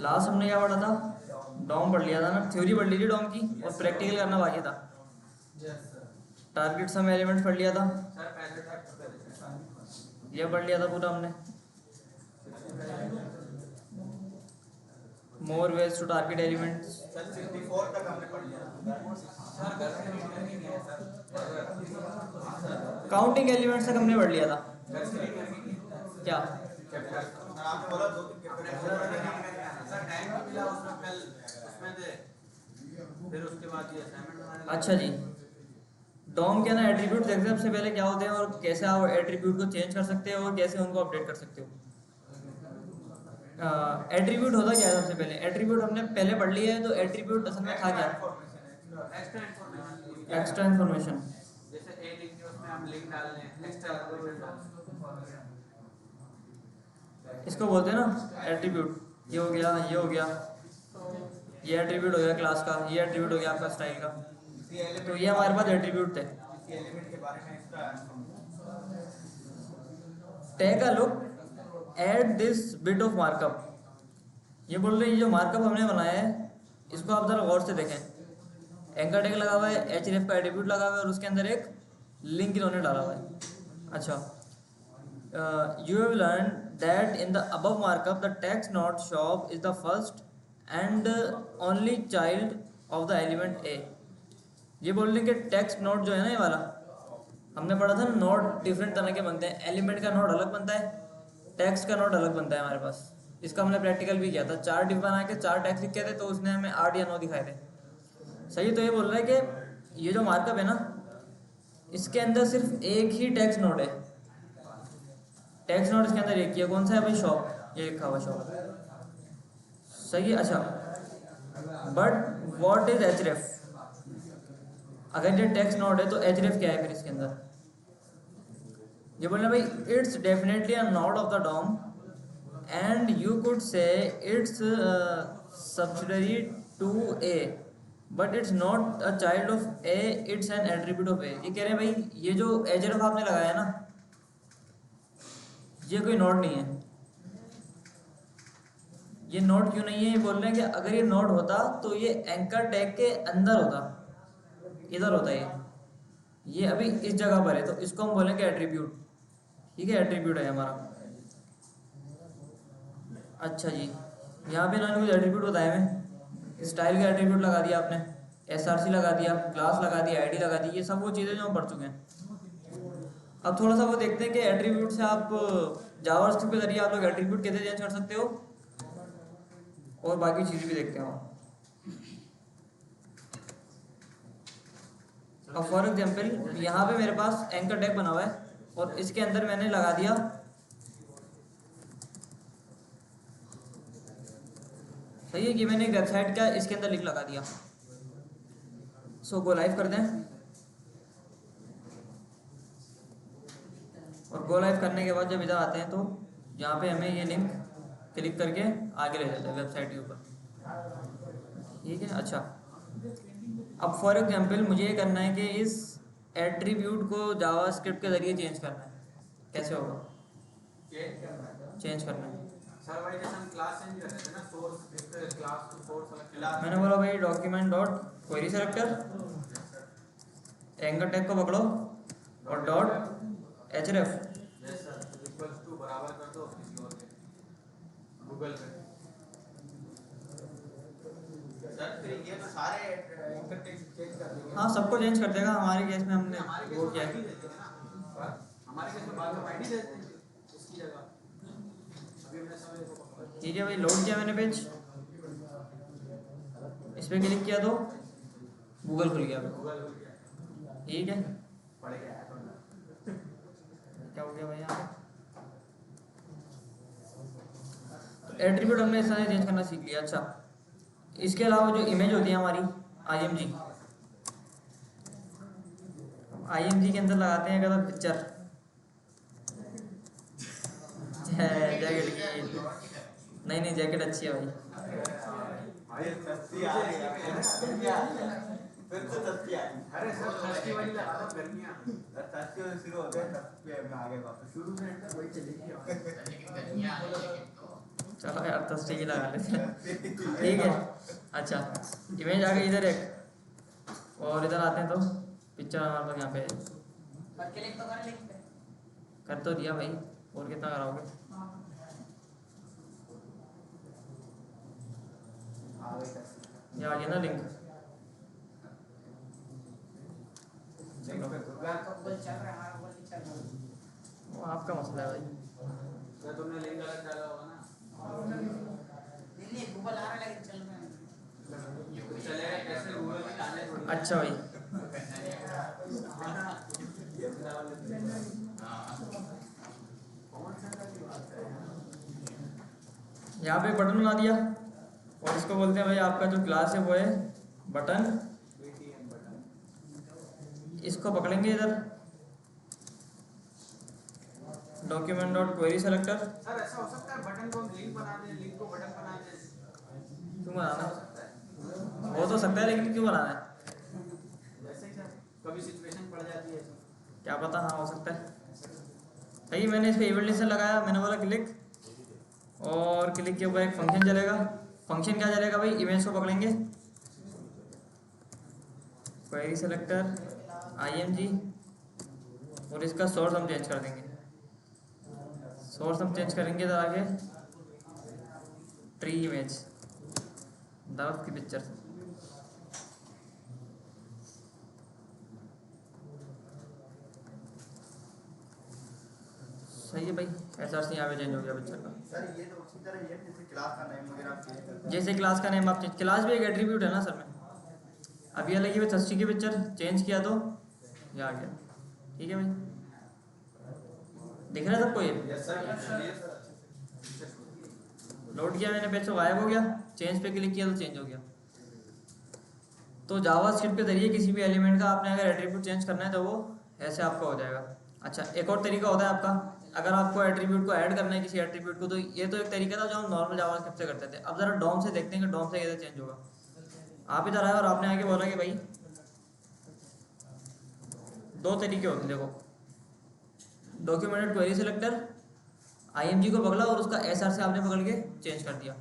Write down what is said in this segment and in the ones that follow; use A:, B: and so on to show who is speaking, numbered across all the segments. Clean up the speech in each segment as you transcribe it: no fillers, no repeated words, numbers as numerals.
A: Last हमने क्या पढ़ा था? डॉम पढ़ लिया था ना, थ्योरी पढ़ ली थी डॉम की, और प्रैक्टिकल करना बाकी था। टारगेट सम एलिमेंट्स पढ़ लिया था, ये पढ़ लिया था पूरा हमने। More ways to target elements, counting elements तक हमने पढ़ लिया था। क्या? अच्छा जी, डॉम के ना एट्रीब्यूट देखते हैं सबसे पहले क्या होते हैं और कैसे आप एट्रीब्यूट को चेंज कर सकते हो और कैसे उनको अपडेट कर सकते हो। एट्रीब्यूट होता क्या है? सबसे पहले एट्रीब्यूट हमने पहले पढ़ लिया है, तो एट्रीब्यूट असल में था क्या? Extra information.
B: जैसे ए लिख के उसमें हम लिंक डाल लें, एक्स्ट्रा इन्फॉर्मेशन डाल
A: इसको बोलते हैं ना एट्रीब्यूट। ये हो गया, ये हो गया, ये एट्रीब्यूट हो गया क्लास का, ये एट्रीब्यूट हो गया आपका स्टाइल का। तो ये हमारे पास एट्रीब्यूट थे। Take a look at this bit of markup. ये बोल रहे हैं, ये जो मार्कअप हमने बनाया है इसको आप जरा गौर से देखें। एंकर टैग लगा हुआ है, एचरेफ का एट्रीब्यूट लगा हुआ है और उसके अंदर एक लिंक इन्होंने डाला हुआ है। अच्छा, you have learned that in the above markup the text not shop is the first and only child of the element a। ये बोल रहे हैं कि टेक्स्ट नोट जो है ना, ये वाला हमने पढ़ा था ना, नोट डिफरेंट तरह के बनते हैं। एलिमेंट का नोट अलग बनता है, टेक्स्ट का नोट अलग बनता है हमारे पास। इसका हमने प्रैक्टिकल भी किया था, 4 डिफ बना के 4 टेक्स्ट लिखे थे, तो उसने हमें 8 या 9 दिखाए थे। सही। तो ये बोल रहा है कि ये जो मार्कअप है ना, इसके अंदर सिर्फ एक ही टेक्स्ट नोट है। टेक्स्ट नोट इसके अंदर एक ही है, कौन सा है भाई? शॉप, ये लिखा हुआ शॉप। सही है। अच्छा, बट व्हाट इज एचरेफ? अगर ये टेक्स्ट नोट है तो एचरेफ क्या है फिर इसके अंदर? ये बोलना भाई, it's definitely a node of the DOM and you could say it's subsidiary to A but it's not a child of A, it's an attribute of A. ये कह रहे हैं भाई, ये जो एचरेफ आपने लगाया है ना, ये कोई नोड नहीं है। ये नोड क्यों नहीं है? ये बोल रहे हैं कि अगर ये नोड होता तो ये एंकर टैग के अंदर होता, इधर होता ये अभी इस जगह पर है, तो इसको हम बोलेंगे एट्रीब्यूट। ठीक है, एट्रीब्यूट है हमारा। अच्छा जी, यहाँ पे इन्होंने कुछ एट्रीब्यूट बताए हैं। स्टाइल का एट्रीब्यूट लगा दिया आपने, एसआरसी लगा दिया, क्लास लगा दिया, आईडी लगा दी, ये सब वो चीज़ें जो हम पढ़ चुके हैं। अब थोड़ा सा वो देखते हैं कि एट्रीब्यूट से आप जावास्क्रिप्ट के जरिए आप लोग एट्रीब्यूट कैसे चेंज कर सकते हो, और बाकी चीज़ें भी देखते हैं। अब फॉर एग्जाम्पल यहाँ पे मेरे पास एंकर टैग बना हुआ है और इसके अंदर मैंने लगा दिया सही है कि मैंने एक वेबसाइट का इसके अंदर लिंक लगा दिया। सो गो लाइव कर दें, और गो लाइव करने के बाद जब इधर आते हैं तो यहाँ पे हमें ये लिंक क्लिक करके आगे ले जाता है वेबसाइट के ऊपर। ठीक है। अच्छा, अब फॉर एग्जांपल मुझे ये करना है कि इस एट्रीब्यूट को जावास्क्रिप्ट के जरिए चेंज करना है। कैसे होगा चेंज करना है?
B: सर भाई जैसे हम क्लास चेंज कर रहे थे ना, सोर्स क्लास टू सोर्स अलग।
A: मैंने बोला भाई document dot query selector, anchor tag को पकड़ो और डॉट एचरेफ
B: इक्वल्स टू बराबर कर दो किसी और के गूगल पे। सर फिर ये तो सारे एंकर टैग चेंज कर देंगे।
A: हाँ, सबको चेंज कर देगा। हमारे केस में हमने वो किया है।
B: हमारे केस में बाद में आईडी दे देते हैं उसकी जगह। अभी हमने समय
A: ठीक है भाई, लोड किया मैंने पेज, इस पर क्लिक किया तो गूगल खुल गया। ठीक है,
B: पड़ गया है
A: क्या हो गया भाई यहाँ? तो एट्रीब्यूट हमने इस तरह चेंज करना सीख लिया। अच्छा, इसके अलावा जो इमेज होती है हमारी आईएमजी, आईएमजी के अंदर लगाते हैं अगर पिक्चर जैकेट की। नहीं, जैकेट अच्छी है भाई।
B: फिर तो अरे सर सस्ती वाली लगा दो, गर्मियां शुरू हो गए, आगे वापस शुरू में वही चलेगी।
A: चलो यार 10 टीवी लगा लेते हैं, ठीक है। अच्छा, इमेज आ गई इधर एक, और इधर आते हैं तो पिक्चर हमारे पास यहाँ पे है।
C: क्लिक तो कर लिंक पे।
A: कर तो दिया भाई, और कितना कराओगे? ये आ गया ना लिंक। चलो,
C: गूगल चल रहा है, हमारा गूगल नहीं चल रहा।
A: वो आपका मसला है भाई।
B: क्या तुमने लिंक गलत डाला होगा ना?
C: नहीं गूगल आ रहा है लेकिन चल रहा है।
B: चलेगा कैसे? गूगल में डालने थोड़ी।
A: अच्छा भाई, यहाँ पे बटन बना दिया, और इसको बोलते हैं भाई आपका जो क्लास है वो है बटन। इसको पकड़ेंगे इधर, document dot query selector.
B: Sir ऐसा हो सकता है बटन को लिंक बना दें, लिंक को बटन बना दें?
A: क्यों बनाना? हो तो सकता है, लेकिन क्यों बनाना है?
B: वैसे ही सर, कभी सिचुएशन पड़ जाती है।
A: क्या पता, हाँ हो सकता है। सही, मैंने इस पर इवेंट से लगाया, मैंने बोला क्लिक, और क्लिक के ऊपर एक फंक्शन चलेगा। फंक्शन क्या चलेगा भाई? इमेज को पकड़ेंगे, क्वेरी सेलेक्टर IMG, और इसका सोर्स हम चेंज कर देंगे। सोर्स हम चेंज करेंगे इधर आगे, ट्री इमेज, दरख्त की पिक्चर। सही है भाई, SRC यहाँ पे चेंज हो गया पिक्चर का।
D: सर ये तो उसी तरह ही है जैसे क्लास का नेम वगैरह आप चेंज करते हैं।
A: जैसे क्लास का नेम आप चेंज, क्लास भी एक एट्रीब्यूट है ना सर में। अब ये लगी हुई 60 की पिक्चर चेंज किया तो ये आ गया, ठीक है भाई। दिख रहा है सबको? ये
B: यस सर।
A: लोड किया मैंने, पेज से गायब हो गया, चेंज पे क्लिक किया तो चेंज हो गया। तो जावास्क्रिप्ट के जरिए किसी भी एलिमेंट का आपने अगर एट्रीब्यूट चेंज करना है तो वो ऐसे आपका हो जाएगा। अच्छा, एक और तरीका होता है आपका, अगर आपको एट्रीब्यूट को ऐड करना है किसी एट्रीब्यूट को, तो ये तो एक तरीका था जो हम नॉर्मल जावास्क्रिप्ट से करते थे। अब जरा डॉम से देखते हैं कि डॉम से कैसे चेंज होगा। आप इधर आए और आपने आके बोला कि भाई दो तरीके होते हैं, देखो, डॉक्यूमेंटेड क्वेरी सेलेक्टर IMG को पकड़ा और उसका SR से आपने पकड़ के चेंज कर दिया।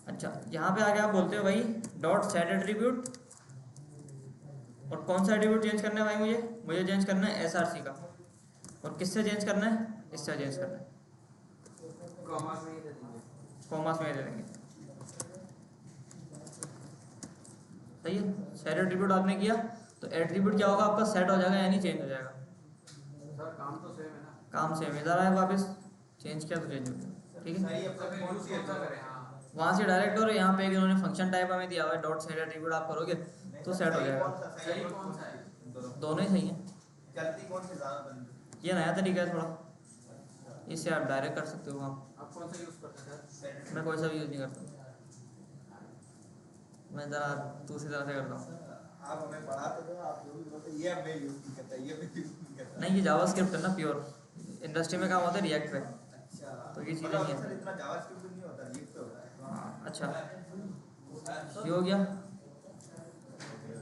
A: अच्छा, यहाँ पे आके आप बोलते हो भाई डॉट सेट एट्रीब्यूट, और कौन सा एट्रीब्यूट चेंज करना है भाई? मुझे चेंज करना है SRC का। और किससे चेंज करना है? इससे चेंज करना है,
B: कॉमा में ही दे देंगे।
A: कॉमास में दे देंगे। सही है, सेट एट्रीब्यूट आपने किया तो एट्रीब्यूट क्या होगा आपका? सेट हो जाएगा, यानी चेंज हो जाएगा।
B: सर काम तो सेम है ना?
A: काम सेम है, इधर आए वापस चेंज किया तो चेंज हो गया, ठीक है।
D: सही है,
B: सर कौन सी अच्छा करें? हाँ
A: वहाँ से डायरेक्ट, और यहाँ पे इन्होंने फंक्शन टाइप हमें दिया हुआ है डॉट सेट एट्रीब्यूट, आप करोगे तो सेट हो जाएगा।
B: सही कौन सा है?
A: दोनों ही सही हैं।
D: चलती कौन सी ज़्यादा बनती
A: ये नया तरीका है थोड़ा, इससे आप डायरेक्ट कर सकते हो काम।
B: आप कौन सा यूज़ करते हैं सर?
A: मैं कोई सा भी यूज़ नहीं करता, मैं ज़रा दूसरी तरह से करता हूँ।
D: आप हमें पढ़ाते तो आप जो भी बोलते ये मैं यूज़ नहीं करता, ये मैं यूज़ नहीं करता।
A: नहीं, ये जावास्क्रिप्ट है ना प्योर, इंडस्ट्री में काम होता है रिएक्ट पे,
D: अच्छा,
A: तो ये चीज़ें
D: मतलब
A: नहीं
D: सर
A: है।
D: इतना जावास्क्रिप्ट नहीं होता, रिएक्ट पे होता है।
A: हाँ, अच्छा, ये हो गया।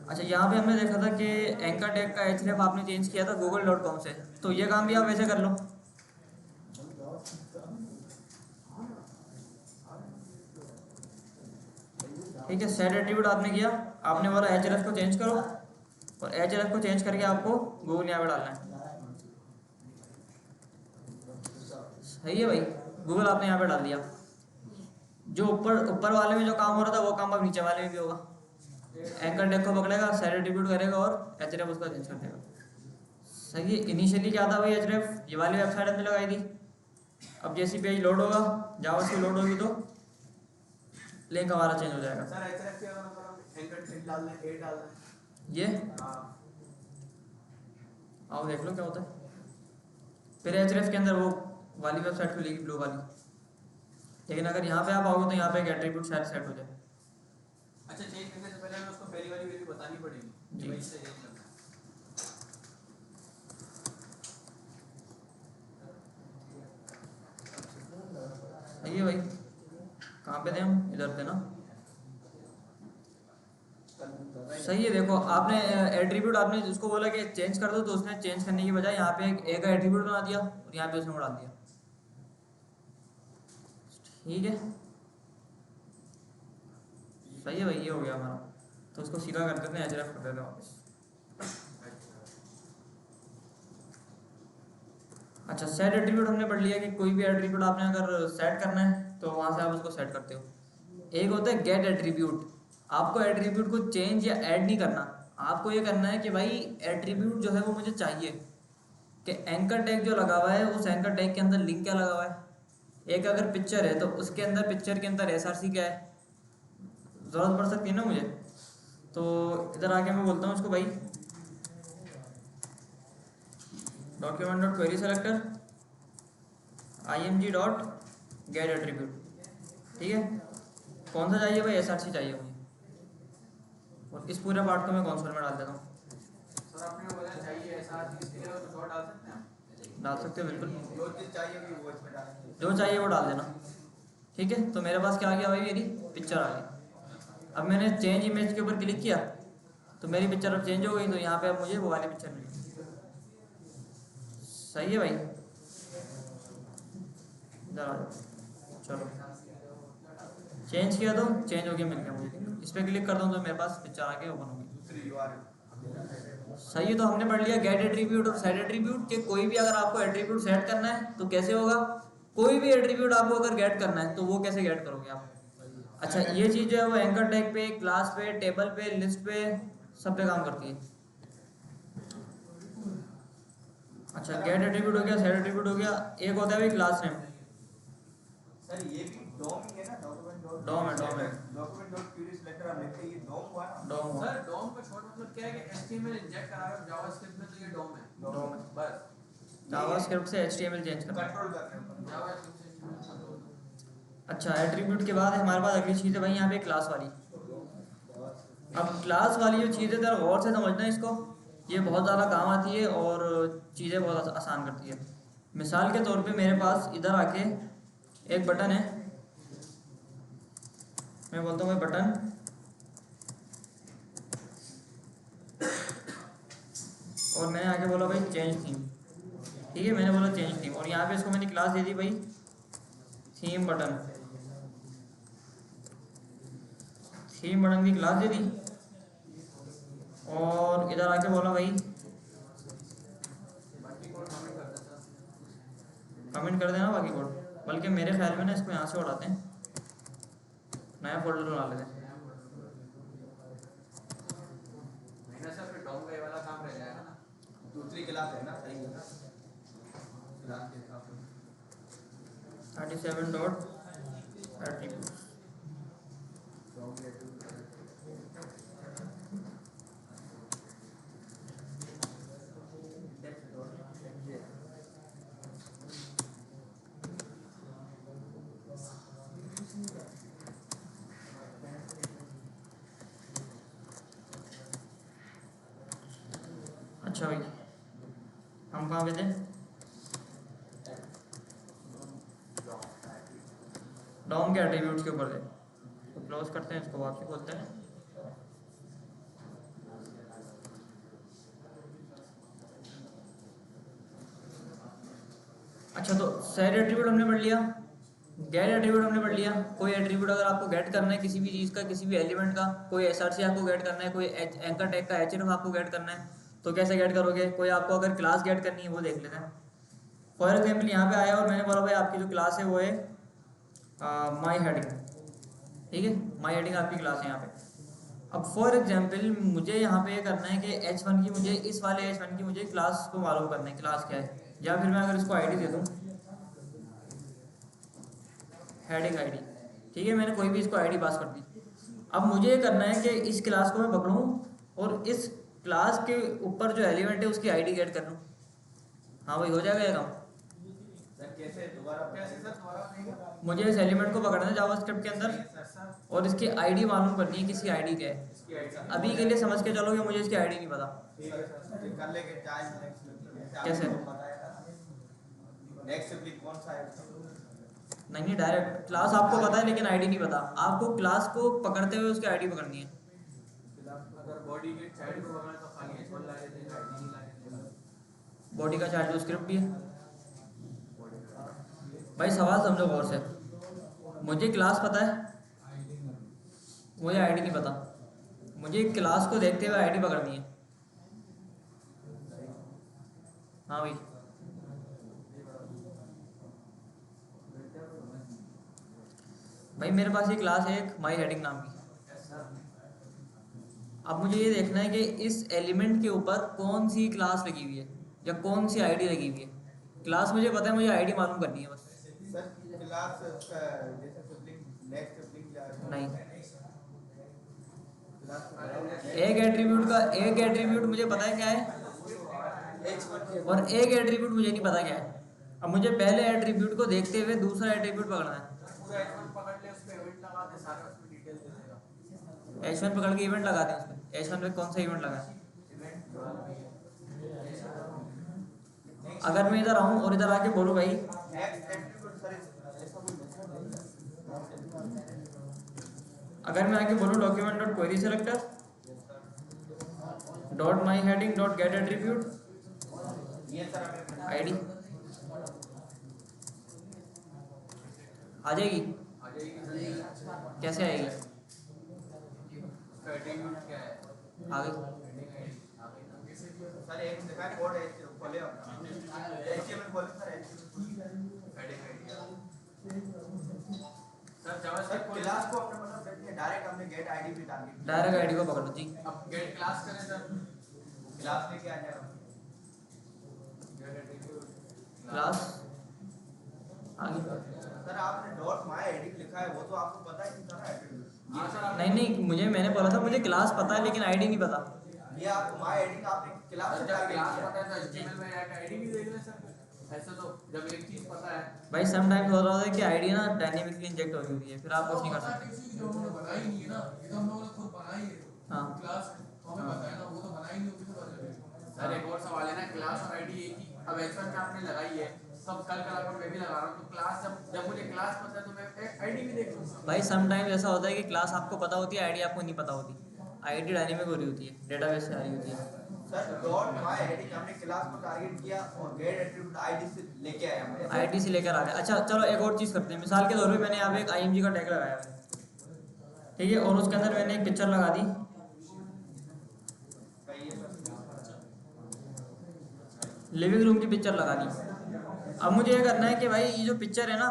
A: अच्छा, यहाँ पे हमने देखा था कि एंकर टैग का href आपने चेंज किया था google.com से, तो ये काम भी आप वैसे कर लो। ठीक है, सेट एट्रीब्यूट आपने किया, आपने बोला href को चेंज करो, और href को चेंज करके आपको गूगल यहाँ पे डालना है। सही है भाई, गूगल आपने यहाँ पे डाल दिया। जो ऊपर वाले में जो काम हो रहा था वो काम अब नीचे वाले में भी होगा। एंकर टैग को पकड़ेगा, सेट एट्रीब्यूट करेगा और href उसका चेंज कर देगा। सही है। इनिशियली क्या था भाई? href ये वाली वेबसाइट हमने लगाई थी। अब जैसी पेज लोड होगा, जावास्क्रिप्ट लोड होगी तो लिंक हमारा चेंज हो जाएगा।
B: सर href क्या मतलब एंकर टैग डालना है, ए डालना है?
A: ये
B: हाँ
A: आओ देख लो क्या होता है। फिर href के अंदर वो वाली वेबसाइट खुलेगी, ब्लू वाली। लेकिन अगर यहाँ पे आप आओगे तो यहाँ पे एक एट्रीब्यूट शायद सेट हो जाए।
B: अच्छा, चेंज करने से पहले हमें उसको पहली वाली वैल्यू बतानी पड़ेगी
A: जी।
B: कि भाई इससे चेंज करना है।
A: ये भाई कहाँ पे थे हम? इधर थे ना। सही है, देखो आपने एट्रीब्यूट आपने जिसको बोला कि चेंज कर दो, तो उसने चेंज करने की बजाय यहाँ पे एक एट्रीब्यूट बना दिया और यहाँ पे उसने उड़ा दिया। ठीक है, सही है भाई, ये हो गया हमारा। तो उसको सीधा कर देते हैं, एचरेफ कर देते हैं वापस। अच्छा, सेट एट्रीब्यूट हमने पढ़ लिया कि कोई भी एट्रीब्यूट आपने अगर सेट करना है तो वहाँ से आप उसको सेट करते हो। एक होता है गेट एट्रीब्यूट, आपको एट्रीब्यूट को चेंज या ऐड नहीं करना, आपको ये करना है कि भाई एट्रीब्यूट जो है वो मुझे चाहिए कि एंकर टैग जो लगा हुआ है उस एंकर टैग के अंदर लिंक क्या लगा हुआ है। एक अगर पिक्चर है तो उसके अंदर पिक्चर के अंदर एसआरसी क्या है, ज़रूरत पड़ सकती है ना मुझे। तो इधर आके मैं बोलता हूँ इसको भाई document dot query selector img dot gate attribute. ठीक है, कौन सा चाहिए भाई, एसआरसी चाहिए मुझे, और इस पूरे पार्ट को मैं कंसोल में डाल देता हूँ।
B: सर आपने बोला चाहिए ऐसा चीज के लिए तो डॉट डाल सकते हैं आप?
A: डाल सकते हो बिल्कुल,
D: जो चीज चाहिए कि वो इसमें डालेंगे।
A: जो चाहिए वो डाल देना। ठीक है, तो मेरे पास क्या आ गया भाई, मेरी पिक्चर आ गई। अब मैंने चेंज इमेज के ऊपर क्लिक किया तो मेरी पिक्चर अब चेंज हो गई, तो यहाँ पे अब मुझे वो वाली पिक्चर मिली। सही है भाई, इधर आ जाओ, चलो चेंज किया तो चेंज हो गया, मिल गया मुझे। इस पर क्लिक करता हूँ तो मेरे पास पिक्चर आके ओपन होगी।
D: दूसरी यूआर
A: सही है, तो हमने पढ़ लिया गेट एट्रीब्यूट और सेट एट्रीब्यूट, कि कोई भी अगर आपको एट्रीब्यूट सेट करना है तो कैसे होगा, कोई भी एट्रीब्यूट आपको अगर गेट करना है तो वो कैसे गेट करोगे आप। अच्छा, ये चीज़ जो है वो एंकर टैग पे, क्लास पे, टेबल पे, लिस्ट पे, सब पे काम करती है। अच्छा, गेट एट्रीब्यूट हो गया, सेट एट्रीब्यूट हो गया, एक होता है भाई क्लास नेम।
D: सर ये भी डॉम ही है ना, डॉक्यूमेंट डॉट
A: डॉम है, डॉम है,
D: डॉक्यूमेंट डॉट क्वेरी सिलेक्टर हम लिखते हैं, ये डॉम हुआ ना।
A: डॉम हुआ,
B: सर डॉम का शॉर्ट मतलब क्या है कि एचटीएमएल इंजेक्ट करा रहे हो जावास्क्रिप्ट में तो ये डॉम है।
A: डॉम है,
B: बस
A: जावास्क्रिप्ट से एचटीएमएल चेंज करना है।
D: कंट्रोल कर रहे हैं।
B: जावास्क्रिप्ट से
A: अच्छा, एट्रीब्यूट के बाद हमारे पास अगली चीज़ है भाई यहाँ पे क्लास वाली। अब क्लास वाली जो चीज़ है जरा गौर से समझना इसको, ये बहुत ज़्यादा काम आती है और चीज़ें बहुत आसान करती है। मिसाल के तौर पे मेरे पास इधर आके एक बटन है, मैं बोलता हूँ भाई बटन, और मैंने आके बोला भाई चेंज थीम। ठीक है, मैंने बोला चेंज थीम, और यहाँ पे इसको मैंने क्लास दे दी भाई थीम बटन। थीम बटन की क्लास दे दी, और इधर आके बोला भाई
B: बाकी कोड कमेंट कर देता है।
A: कमेंट कर देना बाकी कोड, बल्कि मेरे ख्याल में ना इसको यहाँ से उड़ाते हैं, नया फोल्डर बना लेते हैं।
B: नहीं ना सर, फिर डॉम का ये वाला काम रह जाएगा ना।
D: दूसरी क्लास है ना, सही है ना क्लास के हिसाब से।
A: 37 डॉट एट्रीब्यूट। अच्छा भाई, हम कहाँ पे थे, डॉम के एट्रीब्यूट्स के ऊपर थे। तो क्लोज करते हैं इसको, वापसी खोलते हैं। अच्छा, तो सेट एट्रीब्यूट हमने पढ़ लिया, गेट एट्रीब्यूट हमने पढ़ लिया। कोई एट्रीब्यूट अगर आपको गेट करना है किसी भी चीज़ का, किसी भी एलिमेंट का, कोई एसआरसी आपको गेट करना है, कोई एंकर टैग का एचएफ आपको गेट करना है, तो कैसे गेट करोगे। कोई आपको अगर क्लास गेट करनी है वो देख लेते हैं। फॉर एग्जाम्पल यहाँ पे आया और मैंने बोला भाई आपकी जो क्लास है वो है माई हेडिंग। ठीक है, माई हेडिंग आपकी क्लास है यहाँ पे। अब फॉर एग्जाम्पल मुझे यहाँ पे करना है कि H1 की, मुझे इस वाले H1 की मुझे क्लास को मालूम करना है, क्लास क्या है। या फिर मैं अगर इसको आईडी दे दूँ, हेडिंग आईडी, ठीक है, मैंने कोई भी इसको आईडी पास कर दी। अब मुझे ये करना है कि इस क्लास को मैं पकड़ूँ और इस क्लास के ऊपर जो एलिमेंट है उसकी आईडी गेट कर लूँ। हाँ भाई, हो जाएगा ये काम।
D: सर कैसे दोबारा
B: कैसे सर दोबारा नहीं
A: मुझे इस एलिमेंट को पकड़ना है जावास्क्रिप्ट के अंदर
B: सर
A: और इसकी आईडी मालूम करनी है, किसी आईडी क्या है।
B: इसकी आईडी
A: अभी के लिए समझ के चलो कि मुझे इसकी आईडी नहीं पता।
D: ठीक है सर, ये कर लेंगे चाइल्ड नेक्स्ट।
A: कैसे?
D: बताया था नेक्स्ट कौन सा है।
A: नहीं, डायरेक्ट क्लास आपको पता है लेकिन आईडी नहीं पता। आपको क्लास को पकड़ते हुए उसकी आईडी पकड़नी है।
B: अगर बॉडी के साइड को पकड़ना तो खाली H1 ला लेते हैं, आईडी नहीं ला लेते।
A: बॉडी का चार्ज जो स्क्रिप्ट भी है। भाई सवाल समझो गौर से, मुझे क्लास पता है, मुझे आईडी नहीं पता। मुझे क्लास को देखते हुए आईडी पकड़नी है। हाँ भाई, भाई मेरे पास ये क्लास है एक माई हेडिंग नाम की। अब मुझे ये देखना है कि इस एलिमेंट के ऊपर कौन सी क्लास लगी हुई है या कौन सी आईडी लगी हुई है। क्लास मुझे पता है, मुझे आईडी मालूम करनी है बस।
D: सर क्लास जैसे सिबलिंग नेक्स्ट सिबलिंग या
A: नहीं,
D: क्लास
A: एक एट्रीब्यूट मुझे पता है क्या है और एक एट्रीब्यूट मुझे नहीं पता क्या है। अब मुझे पहले एट्रीब्यूट को देखते हुए दूसरा एट्रीब्यूट पकड़ना है।
B: पूरा H1 पकड़ ले, उस पे इवेंट लगा दे, सारा उसमें डिटेल दे देगा।
A: H1 पकड़ के इवेंट लगा दें उसमें। H1 पे कौन सा इवेंट लगा है? अगर मैं इधर आऊँ और इधर आके बोलूँ भाई,
D: नेक्स्ट एट्रीब्यूट सर ऐसा कोई मेथड है?
A: अगर मैं आके बोलूँ document dot query selector dot माई हेडिंग डॉट गेट एट्रीब्यूट
D: ये सर अगर
A: आईडी आ जाएगी।
B: आ जाएगी सर।
A: कैसे आएगी?
B: उसका एट्रीब्यूट क्या है?
A: आ गई।
D: सर एक दिखा कोड है खोले एचटीएमएल खोले sir
B: heading ID sir
D: sir
B: JavaScript खोले।
D: क्लास को हमने मतलब बैठ के डायरेक्ट हमने गेट आईडी पे डाल दी।
A: डायरेक्ट आईडी को पकड़ लो जी।
B: अब गेट क्लास करें सर।
D: क्लास में क्या आ जाएगा?
B: गेट एट्रीब्यूट
A: क्लास आ गई।
D: सर आपने डॉट माय हेडिंग लिखा है वो तो आपको पता ही नहीं था ना एट्रीब्यूट।
B: हाँ सर।
A: नहीं नहीं, मैंने बोला था मुझे क्लास पता है लेकिन आईडी नहीं पता।
D: ये आपको माय हेडिंग आपने क्लास से
B: जब
D: टारगेट
B: क्लास
D: किया।
B: पता है तो HTML में जाकर आईडी भी देख ले सर। ऐसे तो जब एक चीज पता है।
A: भाई समटाइम्स हो रहा है कि आईडी ना डायनेमिकली इंजेक्ट हो रही होती है, फिर आप कुछ नहीं कर सकते।
E: किसी जो हमने बनाई नहीं है ना, ये तो हम लोगों ने खुद बनाई है।
A: हाँ।
E: क्लास तो हमें पता है ना, वो तो बनाई नहीं होगी तो पता चलेगा।
B: सर एक और सवाल है ना, क्लास और आईडी एक ही। अब H1 में आपने लगाई है, सब कल अगर मैं भी लगा रहा हूँ तो क्लास जब मुझे क्लास पता है तो मैं आईडी भी देख लूँगा।
A: भाई समटाइम्स ऐसा होता है कि क्लास आपको पता होती है, आईडी आपको नहीं पता होती। आईडी डायनेमिक हो रही होती है, डेटाबेस से आ रही होती है।
D: सर डॉट माय हेडिंग हमने क्लास को टारगेट किया और गेट एट्रीब्यूट आईडी से लेके आए हम।
A: आईडी से लेकर आ गए। अच्छा चलो एक और चीज़ करते हैं। मिसाल के तौर पे मैंने यहाँ पे एक IMG का टैग लगाया है, ठीक है, और उसके अंदर मैंने एक पिक्चर लगा दी। लिविंग रूम की पिक्चर लगा दी। अब मुझे ये करना है कि भाई ये जो पिक्चर है ना,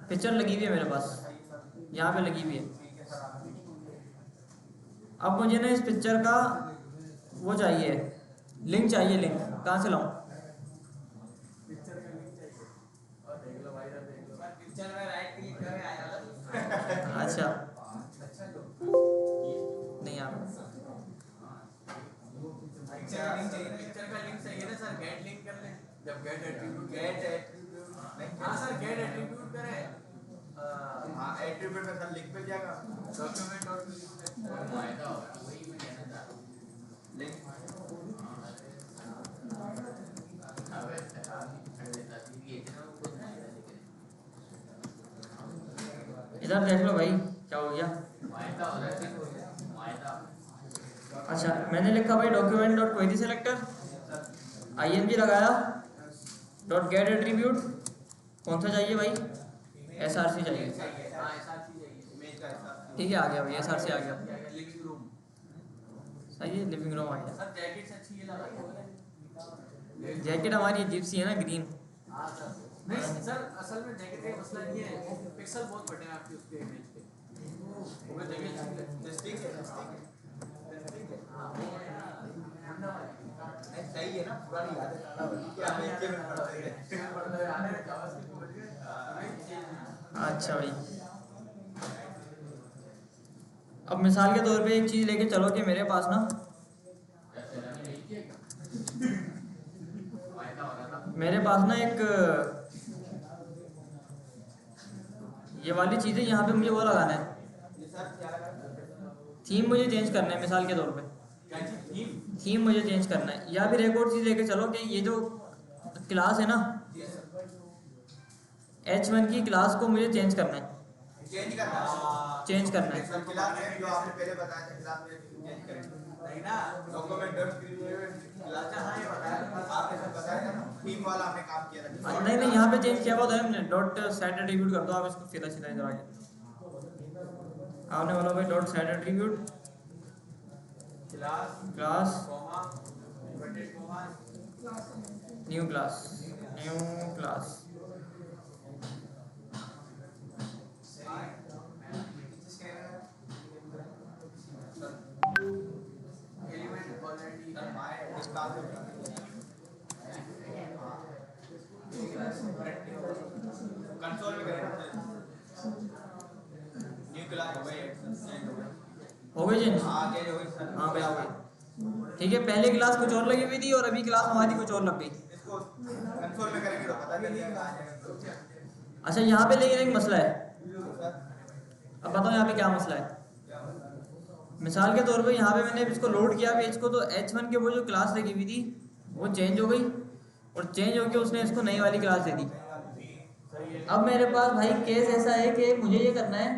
A: पिक्चर लगी हुई है मेरे पास, यहाँ पे लगी हुई है। अब मुझे ना इस पिक्चर का वो चाहिए, लिंक चाहिए। लिंक कहाँ से लाऊं?
B: पिक्चर का लिंक चाहिए और देख लो भाई, इधर देख लो।
C: पिक्चर में राइट क्लिक करके आएगा।
A: अच्छा नहीं आ रहा।
B: पिक्चर का लिंक चाहिए ना सर, गेट लिंक कर ले। जब गेट एट्रीब्यूट
D: गेट एट्रीब्यूट
B: हाँ सर, गेट एट्रीब्यूट करें।
D: हां एट्रीब्यूट में सर लिंक पे जाएगा
B: डॉक्यूमेंट डॉट
D: लिंक।
A: इधर देख लो भाई क्या हो गया। अच्छा मैंने लिखा भाई document dot query selector, IMG लगाया, डॉट गेट एट्रीब्यूट कौन सा चाहिए भाई? SRC चाहिए।
B: हाँ SRC चाहिए।
D: इमेज का SRC।
A: ठीक है आ गया भाई, SRC आ गया।
B: लिविंग रूम
A: सही है, लिविंग रूम आ गया।
B: सर, जैकेट अच्छी है लगा।
A: जैकेट हमारी अजीब सी है ना, ग्रीन।
B: हाँ सर। नहीं सर, असल में जैकेट का मसला नहीं है, पिक्सल बहुत बड़े हैं आपके उसके इमेज पे। वो मैं जैकेट अच्छी लगती है।
D: ठीक है सही है ना, पुरानी यादें ताज़ा हो गई कि आप एक में पढ़ते हैं।
A: अच्छा भाई, अब मिसाल के तौर पे एक चीज़ लेके चलो कि मेरे पास ना, मेरे पास ना एक ये वाली चीज़ है, यहाँ पे मुझे वो लगाना है,
D: ये सर क्या लगा?
A: थीम मुझे चेंज करना है। मिसाल के तौर पे
B: क्या चीज़?
A: थीम मुझे चेंज करना है। या फिर एक और चीज़ लेके चलो कि ये जो क्लास है ना, H1 की क्लास को मुझे चेंज करना है।
D: चेंज करना है।
A: चेंज करना है।
D: सर क्लास में जो आपने पहले बताया था क्लास में चेंज करेंगे। नहीं ना डॉक्यूमेंट डॉट क्लास हाँ ये बताया आपने सब बताया ना थीम वाला हमने काम किया था।
A: नहीं नहीं, यहाँ पे चेंज किया हुआ था हमने, डॉट सेट एट्रीब्यूट कर दो आप इसको सीधा सीधा इधर आके। आपने बोला भाई dot set attribute class new class
B: element already
D: console में करें न्यू क्लास
A: हो गई चेंज?
D: हाँ चेंज हो गई सर।
A: हाँ भाई हो गई। ठीक है, पहले क्लास कुछ और लगी हुई थी और अभी क्लास हमारी कुछ और लग गई।
D: इसको कंसोल में करेंगे तो पता चलेगा कहाँ जाएगा।
A: अच्छा यहाँ पे लेकिन एक मसला है,
D: सर
A: अब बताओ यहाँ पे क्या मसला है। मिसाल के तौर पे यहाँ पे मैंने इसको लोड किया पेज को, तो H1 के वो जो क्लास लगी हुई थी वो चेंज हो गई और चेंज होकर उसने इसको नई वाली क्लास दे दी। अब मेरे पास भाई केस ऐसा है कि मुझे ये करना है,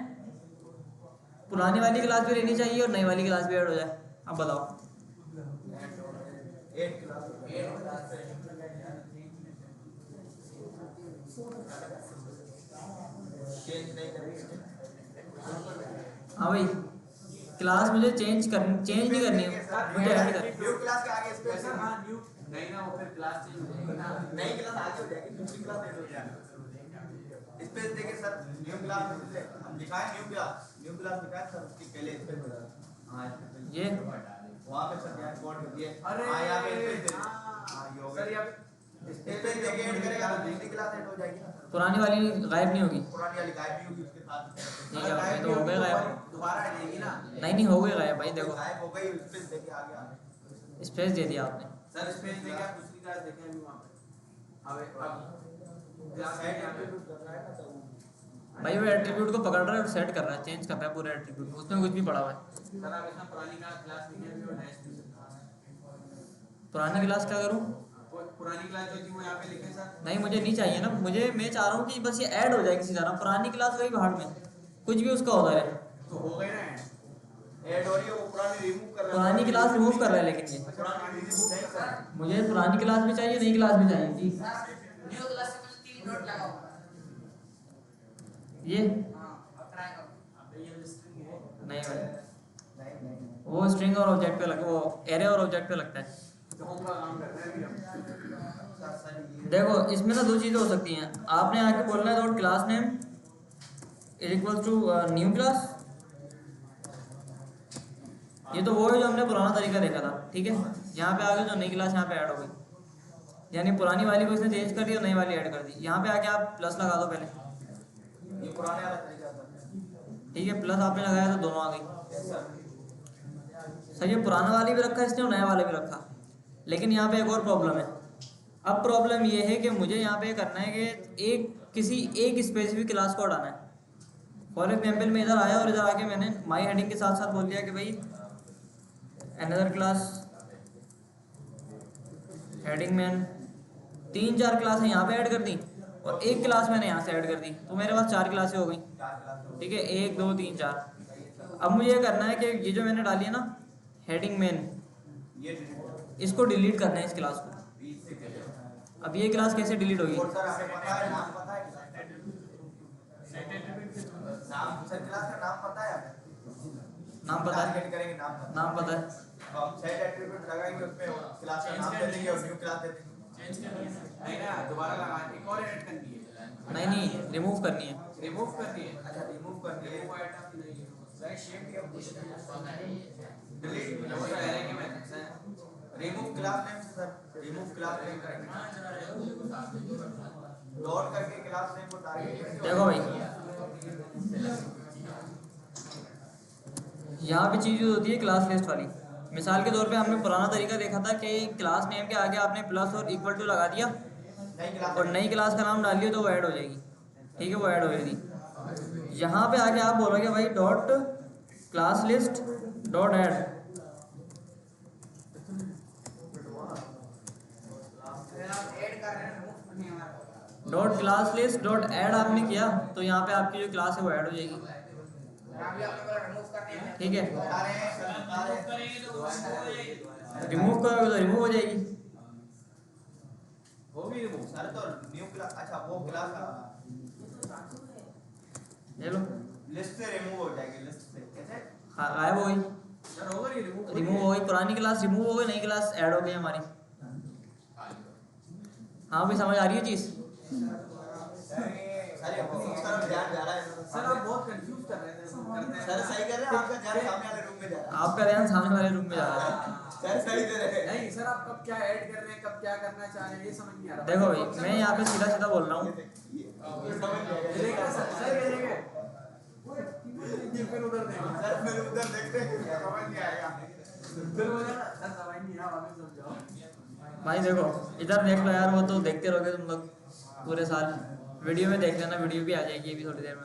A: पुरानी वाली क्लास भी रहनी चाहिए और नई वाली क्लास भी ऐड हो जाए। अब बताओ।
D: 8 क्लास चेंज नहीं करेंगे।
A: हाँ भाई, क्लास मुझे चेंज नहीं करनी है, मुझे ऐड करनी है।
D: न्यू क्लास के आगे स्पेस
B: सर हाँ न्यू नहीं ना, वो फिर क्लास चेंज हो जाएगी ना।
D: नई क्लास आगे हो जाएगी, दूसरी क्लास ऐड हो जाएगी। स्पेस देखिए सर, न्यू क्लास हम लिखा है न्यू क्लास लिखा है सर, उसकी पहले स्पेस हो जाएगा। हाँ
A: ये
D: वहाँ पे सर यहाँ कोड कर दिए।
B: अरे
D: हाँ यहाँ पे स्पेस दे हाँ ये हो
B: सर
D: गया।
B: यहाँ
D: स्पेस देके ऐड करेगा तो दूसरी क्लास ऐड हो जाएगी ना।
A: पुरानी वाली गायब नहीं होगी?
D: पुरानी वाली गायब भी होगी उसके साथ।
A: ठीक है भाई, तो हो गए गायब।
D: दोबारा आ जाएगी ना।
A: नहीं हो गए गायब भाई, देखो
D: गायब हो गई, स्पेस देके आगे आ गए।
A: स्पेस दे दिया आपने।
B: सर स्पेस देके आप दूसरी क्लास देखें अभी वहाँ पे। अब क्लास
D: सेट
B: यहाँ पे
D: एट्रीब्यूट कर रहा है ना तो
A: भाई वो एट्रीब्यूट को पकड़ रहा है और सेट कर रहा है, चेंज कर रहा है पूरे एट्रीब्यूट को, उसमें कुछ भी पड़ा हुआ है।
B: सर आप इसमें पुरानी क्लास लिखे अभी और नए स्पेस।
A: पुरानी क्लास क्या करूँ?
B: पुरानी क्लास जो थी वो यहाँ पे लिखे सर।
A: नहीं मुझे नहीं चाहिए ना, मैं चाह रहा हूँ कि बस ये ऐड हो जाए किसी तरह। पुरानी क्लास वही भाड़ में कुछ भी उसका होता है।
D: तो हो गई ना ऐड हो रही है, वो पुरानी रिमूव कर रहा है।
A: पुरानी क्लास रिमूव कर रहा है, लेकिन ये
D: पुरानी रिमूव नहीं कर।
A: मुझे पुरानी क्लास भी चाहिए, नई क्लास भी चाहिए जी।
C: न्यू क्लास से पहले 3 डॉट लगाओ।
A: ये
C: हां अब ट्राई करो।
B: ये स्ट्रिंग है।
A: नहीं भाई,
D: नहीं
A: वो स्ट्रिंग और ऑब्जेक्ट पे लगता है, वो एरे और ऑब्जेक्ट पे लगता है।
B: तो हम का काम कर रहे हैं अभी हम।
A: देखो इसमें ना दो चीज़ें हो सकती हैं। आपने आके बोलना है dot class name is equal to new class. ये तो वो है जो हमने पुराना तरीका देखा था, ठीक है। यहाँ पे आगे जो नई क्लास यहाँ पे ऐड हो गई, यानी पुरानी वाली को इसने चेंज कर दिया, नई वाली ऐड कर दी। यहाँ पे आके आप प्लस लगा दो पहले,
D: ये पुराने वाला तरीका था।
A: ठीक है। प्लस आपने लगाया तो दोनों आ गई। सर ये पुराना वाली भी रखा इसने और नया वाला भी रखा, लेकिन यहाँ पे एक और प्रॉब्लम है। अब प्रॉब्लम ये है कि मुझे यहाँ पे करना है कि किसी एक स्पेसिफिक क्लास को हटाना है। फॉर एग्जाम्पल मैं इधर आया और इधर आके मैंने माई हेडिंग के साथ साथ बोल दिया कि भाई अनदर क्लास हेडिंग मैन, 3-4 क्लासें यहाँ पे ऐड कर दी और एक क्लास मैंने यहाँ से ऐड कर दी, तो मेरे पास 4 क्लासें हो गई, ठीक है। 1 2 3 4। अब मुझे ये करना है कि ये जो मैंने डाली है ना हेडिंग मैन, इसको डिलीट करना है इस क्लास को। अब ये क्लास कैसे डिलीट होगी?
D: और सर आपको पता है नाम पता है नाम सर क्लास का नाम पता है आपको?
A: नाम पता है?
D: टारगेट करेंगे
A: नाम पता है।
D: तो हम सेट एट्रीब्यूट लगाएंगे, उसमें क्लास का नाम दे देंगे और न्यू क्लास दे देंगे।
B: नहीं ना, दोबारा लगा एक और ऐड करनी है।
A: नहीं रिमूव करनी है।
B: रिमूव करनी है।
D: अच्छा रिमूव कर दिए।
B: रिमूव आइटम नहीं है।
D: सर शेप किया डिलीट
B: वो तो एरे के मेथड्स हैं।
D: Remove class name sir, remove class name करेंगे डॉट करके क्लास नेम को टारगेट करेंगे।
A: देखो भाई यहाँ पे चीज़ होती है क्लास लिस्ट वाली। मिसाल के तौर पे हमने पुराना तरीका देखा था कि क्लास नेम के आगे आपने प्लस और इक्वल टू लगा दिया और नई क्लास का नाम डाल दिया तो वो ऐड हो जाएगी, ठीक है, वो ऐड हो जाएगी। यहाँ पे आके आप बोलोगे भाई dot class list dot add,
C: add कर रहे हैं, रिमूव नहीं हो रहा।
A: Dot class list dot add आपने किया तो यहाँ पे आपकी जो क्लास है वो ऐड हो जाएगी।
C: अभी आपने बोला रिमूव करने हैं।
A: ठीक है,
D: बता रहे हैं सर, बता रहे हैं।
C: करेंगे तो वो हो जाएगी।
A: रिमूव करोगे तो रिमूव हो जाएगी।
B: होगी रिमूव।
D: सर तो न्यू क्लास, अच्छा वो क्लास
A: ले लो,
D: लिस्ट से रिमूव हो जाएगी, लिस्ट से कैसे?
A: हाँ गायब हो गई,
B: सर होगा नहीं रिमूव।
A: रिमूव हो गई, पुरानी क्लास रिमूव हो गई, नई क्लास ऐड हो गई हमारी। हाँ भाई समझ आ रही है चीज़?
D: सर उस तरफ ध्यान जा रहा है
B: सर आप बहुत कंफ्यूज कर रहे थे।
D: सर सही कर रहे हैं, आपका ध्यान सामने वाले रूम में जा रहा
A: आपका ध्यान सामने वाले रूम में जा रहा है।
D: है। सर सही दे रहे हैं।
B: नहीं सर आप कब क्या ऐड कर रहे हैं, कब क्या करना चाह रहे हैं, ये समझ नहीं आ रहा।
A: देखो भाई, मैं यहाँ पे सीधा सीधा बोल रहा हूँ।
D: ये समझ गया।
B: ये देखिए सर ये देखिए। फिर उधर देखो।
D: सर फिर उधर देखते हैं, समझ नहीं आएगा।
B: फिर वो सर समझ नहीं आ रहा, समझाओ।
A: भाई देखो इधर देख लो यार, वो तो देखते रहोगे तुम लोग पूरे साल। वीडियो में देख लेना, वीडियो भी आ जाएगी अभी थोड़ी देर में।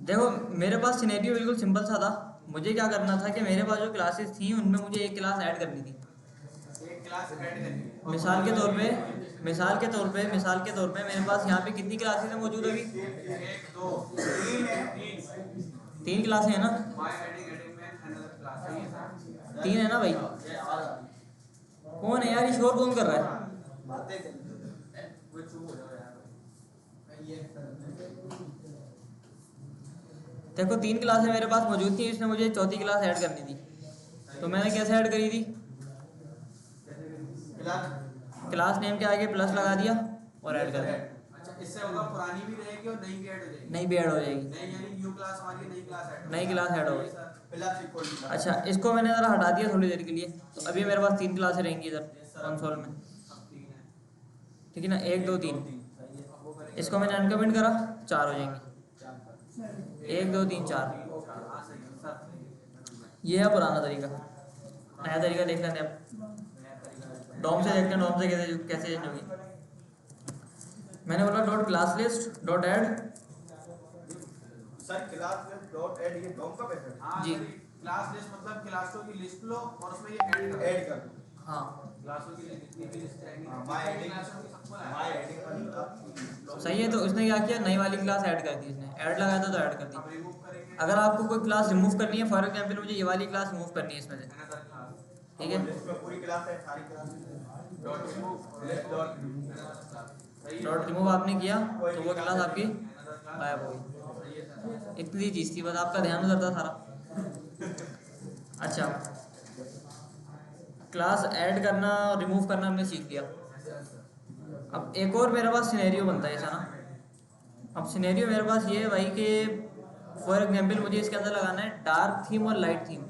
A: देखो मेरे पास सिनेरियो बिल्कुल सिंपल सा था। मुझे क्या करना था कि मेरे पास जो क्लासेस थी उनमें मुझे एक क्लास ऐड करनी थी।
B: एक क्लास ऐड करनी है।
A: मिसाल के तौर पे मेरे पास यहाँ पे कितनी क्लासेस हैं मौजूद अभी?
B: 1 2 3
A: 3 क्लासें हैं ना?
B: माय एडिटिंग में अनदर क्लास है ये सर।
A: 3 है ना भाई? कौन है यार, ये शोर कौन कर रहा है?
D: बातें कर।
B: वो चुप हो जाओ यार। ये
A: देखो 3 क्लासें मेरे पास मौजूद थी, इसने मुझे चौथी क्लास ऐड करनी थी। तो मैंने कैसे ऐड करी थी? क्लास नेम के आगे प्लस लगा दिया और ऐड कर दिया।
B: अच्छा इससे होगा पुरानी भी रहेगी और नई भी ऐड हो जाएगी।
A: नई भी ऐड हो जाएगी,
B: नई यानी न्यू क्लास हमारी नई क्लास ऐड
A: नई क्लास ऐड हो गई।
D: Plus equal to.
A: अच्छा इसको मैंने ज़रा हटा दिया थोड़ी देर के लिए, तो अभी मेरे पास 3 क्लासें रहेंगी इधर कंसोल में। ठीक है ना, 1 2 3। इसको मैंने अनकमेंट करा, 4 हो जाएंगी। 1 2 3 4। ये है पुराना तरीका। नया तरीका देख लेते हैं अब। डॉम से देखते हैं, डॉम से कैसे कैसे चेंज होगी। मैंने बोला dot class list dot add.
D: Sir class में डॉट ऐड, ये डॉम का मेथड
B: हाँ
A: जी।
B: क्लास लिस्ट मतलब क्लासों की लिस्ट लो और उसमें ये ऐड करो।
D: ऐड कर दो।
A: हाँ
B: क्लासों की जितनी भी लिस्ट आएगी
D: माय एडिंग,
B: क्लासों की सबको लाया।
D: माय एडिंग
A: सही है। तो उसने क्या किया, नई वाली क्लास ऐड कर दी, इसने ऐड लगाया था तो ऐड कर
B: अब
A: दी।
B: रिमूव करेंगे
A: अगर आपको कोई क्लास रिमूव करनी है, फॉर एग्जाम्पल मुझे ये वाली क्लास रिमूव करनी है इसमें से,
B: अनदर क्लास
A: ठीक है।
D: इसमें पूरी क्लास है, सारी class
B: dot remove
D: list dot
B: सही है।
A: डॉट रिमूव आपने किया तो वो क्लास आपकी
B: अनदर क्लास
A: गायब हो गई।
B: सही है सर।
A: इतनी चीज़ थी, बस आपका ध्यान उधर था सारा। अच्छा क्लास ऐड करना और रिमूव करना हमने सीख लिया। अब एक और मेरे पास सिनेरियो बनता है ऐसा ना। अब सिनेरियो मेरे पास ये है भाई कि फॉर एग्जांपल मुझे इसके अंदर लगाना है डार्क थीम और लाइट थीम।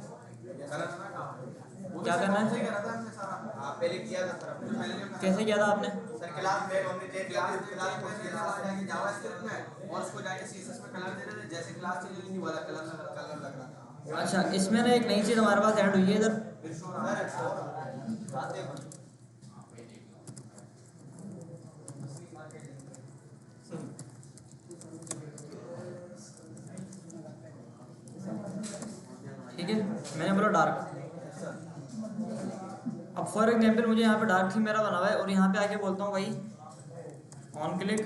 A: क्या करना है?
B: सही करा था हमने सारा।
D: हाँ पहले किया था सर हमने।
B: पहले जो
A: कैसे किया था आपने?
D: सर क्लास में हमने चेंज किया था, क्लास को
B: क्लास जावास्क्रिप्ट में और उसको जाके सीएसएस में कलर दे रहे थे, जैसे क्लास चेंज होगी वाला कलर लग रहा था।
A: अच्छा इसमें ना एक नई चीज़ हमारे पास ऐड हुई है इधर।
B: फिर शो रहा है।
D: सर बातें कर।
A: ठीक है, मैंने बोला डार्क। अब फॉर एग्जांपल मुझे यहाँ पे डार्क थीम मेरा बना हुआ है और यहाँ पे आके बोलता हूँ भाई ऑन क्लिक,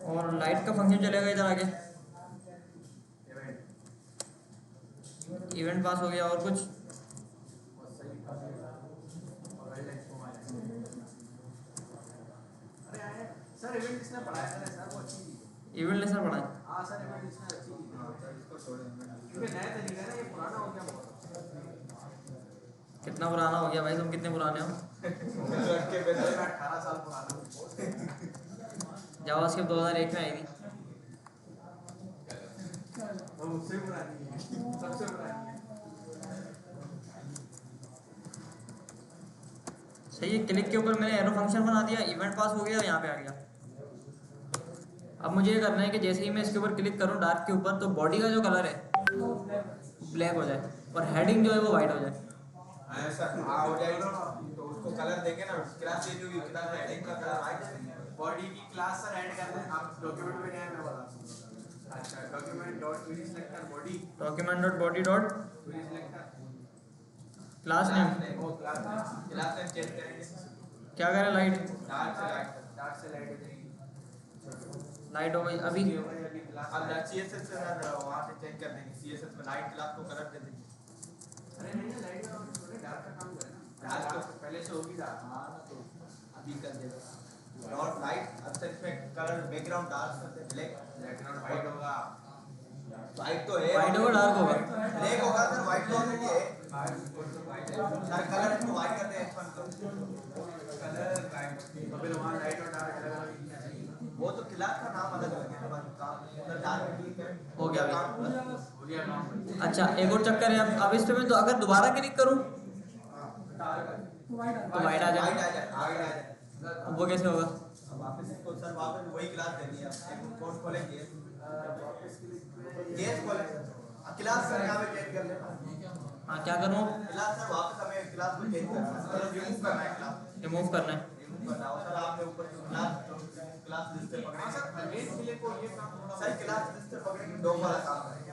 A: और लाइट का फंक्शन चलेगा इधर आगे, इवेंट पास हो गया और कुछ।
B: सर इवेंट इसने पढ़ाया सर वो अच्छी चीज है।
A: इवेंट लेसर पढ़ा है।
B: हाँ सर इवेंट इसने अच्छी चीज है।
D: सर इसको छोड़ें।
B: क्योंकि नया तरीका है ना, ये पुराना हो गया बहुत।
A: कितना पुराना हो गया भाई, तुम कितने पुराने हो?
D: लड़के पे
B: मैं 18 साल पुराना हूँ।
A: जावास्क्रिप्ट 2001 में आई थी।
B: वो मुझसे पुरानी है, सबसे पुरानी है।
A: सही है, क्लिक के ऊपर मैंने एरो फंक्शन बना दिया, इवेंट पास हो गया, यहाँ पे आ गया। अब मुझे ये करना है कि जैसे ही मैं इसके ऊपर क्लिक करूँ डार्क के ऊपर, तो बॉडी का जो कलर है ब्लैक हो जाए और हेडिंग जो है वो वाइट हो जाए।
D: ऐसा हाँ हो जाएगा तो उसको कलर देंगे ना, क्लास चेंज होगी, क्लास हेडिंग का कलर आ जाएगा।
B: बॉडी की क्लास सर ऐड करते हैं आप डॉक्यूमेंट में, क्या है मैं बता। अच्छा document dot query selector body
A: document dot body dot
B: query selector
A: class name
D: वो क्लास नेम चेंज करेंगे।
A: क्या करें? लाइट
D: डार्क से लाइट हो जाएगी।
A: लाइट हो गई अभी।
D: अब CSS से वहाँ से चेंज कर देंगे, CSS में लाइट क्लास को कलर दे देंगे।
B: अरे नहीं लाइट का थोड़े डार्क का काम करें ना,
D: डार्क
B: डार्क पहले से होगी डार्क।
D: हाँ तो अभी कर देगा डॉट लाइट। अब तक इसमें कलर बैकग्राउंड डार्क करते हैं, ब्लैक
B: बैकग्राउंड वाइट होगा।
D: वाइट तो है,
A: वाइट होगा डार्क होगा?
D: ब्लैक होगा सर, वाइट तो ऑलरेडी है सर। कलर इसको वाइट करते हैं कलर वाइट,
B: तो फिर वहाँ लाइट और डार्क अलग अलग
D: वो तो क्लास का नाम अलग अलग है, बस काम उधर डार्क ठीक है।
A: हो गया
D: काम
B: हो गया काम।
A: अच्छा एक और चक्कर है अब इस पे मैं तो अगर दोबारा क्लिक करूं तो वाइट आ
D: वाइट
A: जाए।
D: आ जाए।
A: अब वो कैसे होगा?
D: अब वापस इसको सर वापस वही क्लास देनी है। अब एक कोड खोलेंगे, केस खोलें सर, क्लास सर यहाँ पे चेंज कर लेना।
A: हाँ क्या करूँ?
D: क्लास सर वापस हमें क्लास को चेंज करना है, मतलब रिमूव करना है क्लास,
A: रिमूव करना है।
D: रिमूव करना है। और सर आपने ऊपर जो क्लास लिस्ट से
B: हाँ सर
D: पकड़ेंगे
B: मेन के लिए को ये काम थोड़ा
D: सर, क्लास लिस्ट से पकड़ेंगे डॉग वाला काम करेंगे।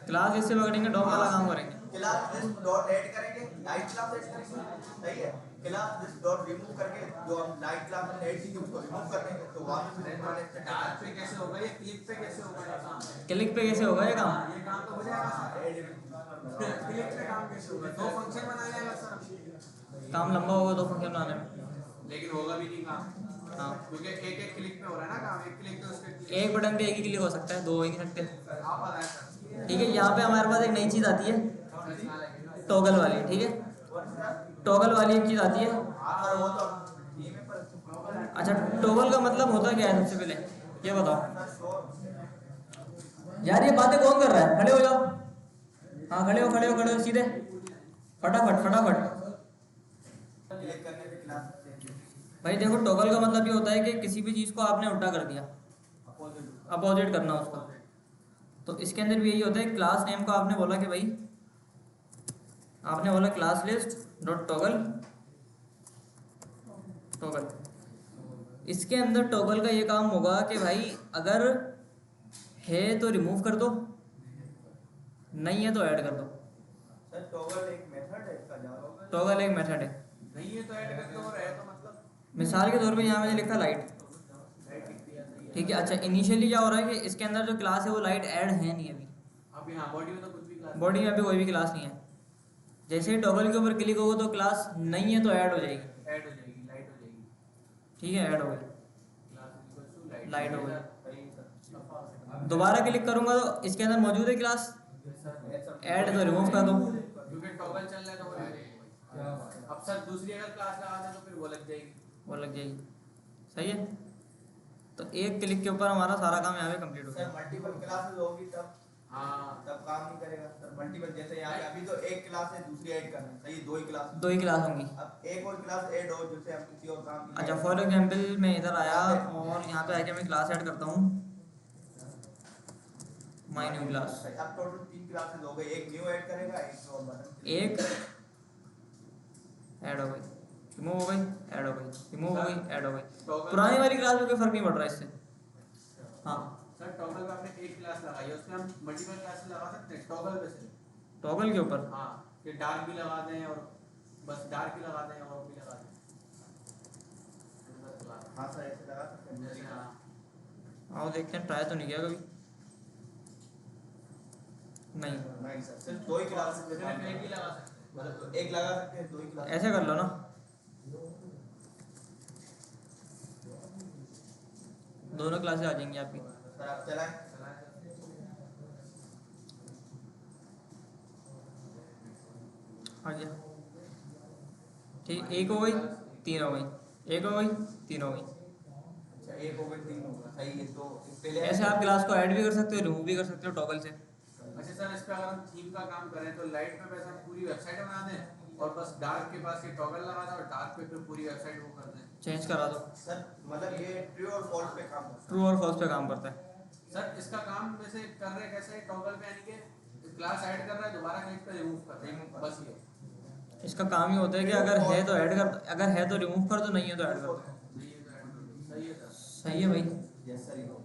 A: क्लास इससे पकड़ेंगे डॉग वाला काम करेंगे।
D: क्लास लिस्ट डॉट ऐड करेंगे, लाइट क्लास ऐड करेंगे, सही है। क्लास लिस्ट डॉट रिमूव करके जो हम लाइट क्लास में ऐड की थी उसको रिमूव कर देंगे, तो वापस
B: डार्क पे कैसे होगा, ये क्लिक पे कैसे होगा ये काम?
A: क्लिक पे कैसे होगा ये काम?
B: ये काम तो हो जाएगा। क्लिक पे काम कैसे होगा? दो फंक्शन बनाया जाएगा सर,
A: काम लंबा होगा दो फंक्शन बनाने में।
B: लेकिन होगा भी नहीं काम,
A: हाँ
B: क्योंकि एक एक क्लिक पे हो रहा है ना काम। एक क्लिक पे उसके क्लिक
A: एक बटन पे एक ही क्लिक हो सकता है, दो हो ही नहीं सकते।
B: आप बताएं सर।
A: ठीक है यहाँ पे हमारे पास एक नई चीज़ आती है
B: सर्च ना लगे।
A: टॉगल वाली। ठीक है टॉगल वाली एक चीज़ आती है।
D: सर वो तो ये में पर
A: अच्छा टॉगल का मतलब होता क्या है? सबसे पहले ये बताओ यार, ये बातें कौन कर रहा है? खड़े हो जाओ। हाँ खड़े हो सीधे फटाफट।
D: क्लिक करने पे क्लास चेंज
A: भाई देखो टॉगल का मतलब ये होता है कि किसी भी चीज़ को आपने उल्टा कर दिया,
D: अपोजिट।
A: अपोजिट करना उसको। तो इसके अंदर भी यही होता है। क्लास नेम को आपने बोला कि भाई आपने बोला क्लास लिस्ट डॉट टॉगल। इसके अंदर टॉगल का ये काम होगा कि भाई अगर है तो रिमूव कर दो, नहीं है तो ऐड कर दो।
D: सर टॉगल एक मेथड है इसका, जावा
A: टॉगल एक मेथड है।
B: नहीं है तो ऐड करते हो, रहे तो मतलब
A: मिसाल के तौर पे यहाँ मैंने लिखा लाइट। ठीक है अच्छा इनिशियली क्या हो रहा है कि इसके अंदर जो क्लास है वो लाइट ऐड है नहीं अभी।
B: अब यहाँ बॉडी में तो कुछ भी क्लास
A: बॉडी में अभी कोई भी क्लास नहीं है। जैसे ही टॉगल के ऊपर क्लिक होगा तो क्लास नहीं है तो ऐड हो जाएगी।
B: ऐड हो जाएगी, लाइट हो जाएगी।
A: ठीक है ऐड हो गई,
B: class equals to light.
A: Light हो गई। दोबारा क्लिक करूंगा तो इसके अंदर मौजूद है क्लास, ऐड तो रिमूव कर दो।
B: क्योंकि टॉगल चल रहा है तो वो ऐड। अब सर दूसरी अगर क्लास लगा दें तो फिर वो लग जाएगी।
A: वो लग जाएगी। सही है। तो एक क्लिक के ऊपर हमारा सारा काम यहाँ पे कंप्लीट हो
D: सर
A: गया।
D: मल्टीपल क्लासेस होगी तब
B: हाँ
D: तब काम नहीं करेगा सर। मल्टीपल जैसे यहाँ पे अभी तो एक क्लास है, दूसरी ऐड करना है, सही, दो ही क्लास।
A: दो ही क्लास होंगी।
D: अब एक और क्लास ऐड हो जिससे हम किसी और काम की
A: अच्छा फॉर एग्जाम्पल मैं इधर आया और यहाँ पे आके मैं क्लास ऐड करता हूँ माय न्यू क्लास।
D: अब टोटल 3 क्लासेस हो गई, एक न्यू ऐड करेगा, एक और बटन
A: एक ऐड हो गई, रिमूव हो गई, ऐड हो गई, रिमूव हो गई, ऐड हो गई। पुरानी वाली क्लास में कोई फर्क नहीं पड़ रहा इससे। हाँ
B: सर टॉगल पे आपने एक क्लास लगाई है, उसमें हम मल्टीपल क्लासेस लगा सकते हैं टॉगल पे से।
A: टॉगल के ऊपर
B: हाँ कि डार्क भी लगा दें और बस डार्क भी लगा दें और भी लगा दें।
D: हाँ सर ऐसे लगा सकते हैं।
B: जैसे हाँ
A: आओ देखते हैं, ट्राई तो नहीं किया कभी। नहीं
D: नहीं सर सिर्फ दो ही क्लासेस पे काम
B: सिर्फ एक ही
D: करना है।
B: लगा सकते हैं।
D: मतलब एक लगा सकते हैं, दो ही क्लास।
A: ऐसे कर लो ना, दोनों क्लासेस आ जाएंगी आपकी।
D: सर आप चलाएं।
A: आ गया। ठीक एक हो गई, तीन हो गई, एक हो गई, तीन हो गई।
D: अच्छा एक हो गए, 3 होगा, सही है। तो पहले
A: ऐसे आप क्लास को ऐड भी कर सकते हो, रिमूव भी कर सकते हो टॉगल से।
B: अच्छा सर इस पे अगर हम थीम का काम करें तो लाइट पे वैसे हम पूरी वेबसाइट बना दें और बस डार्क के पास ये टॉगल लगा दें और डार्क पे फिर पूरी वेबसाइट वो कर दें।
A: चेंज करा दो।
D: सर मतलब ये ट्रू और फॉल्स पे काम करता
A: ट्रू और फॉल्स पे काम करता है।
B: सर इसका काम वैसे कर रहे कैसे टॉगल पे, यानी कि क्लास ऐड कर रहा है दोबारा क्लिक पे रिमूव कर रहे हैं, बस ये
A: इसका काम ही होता है कि अगर है तो ऐड कर, अगर है तो रिमूव कर दो, नहीं है तो ऐड कर दो।
B: नहीं है तो ऐड कर दो। सही है सर।
A: सही है भाई।
D: है। यस सर ये हो गया।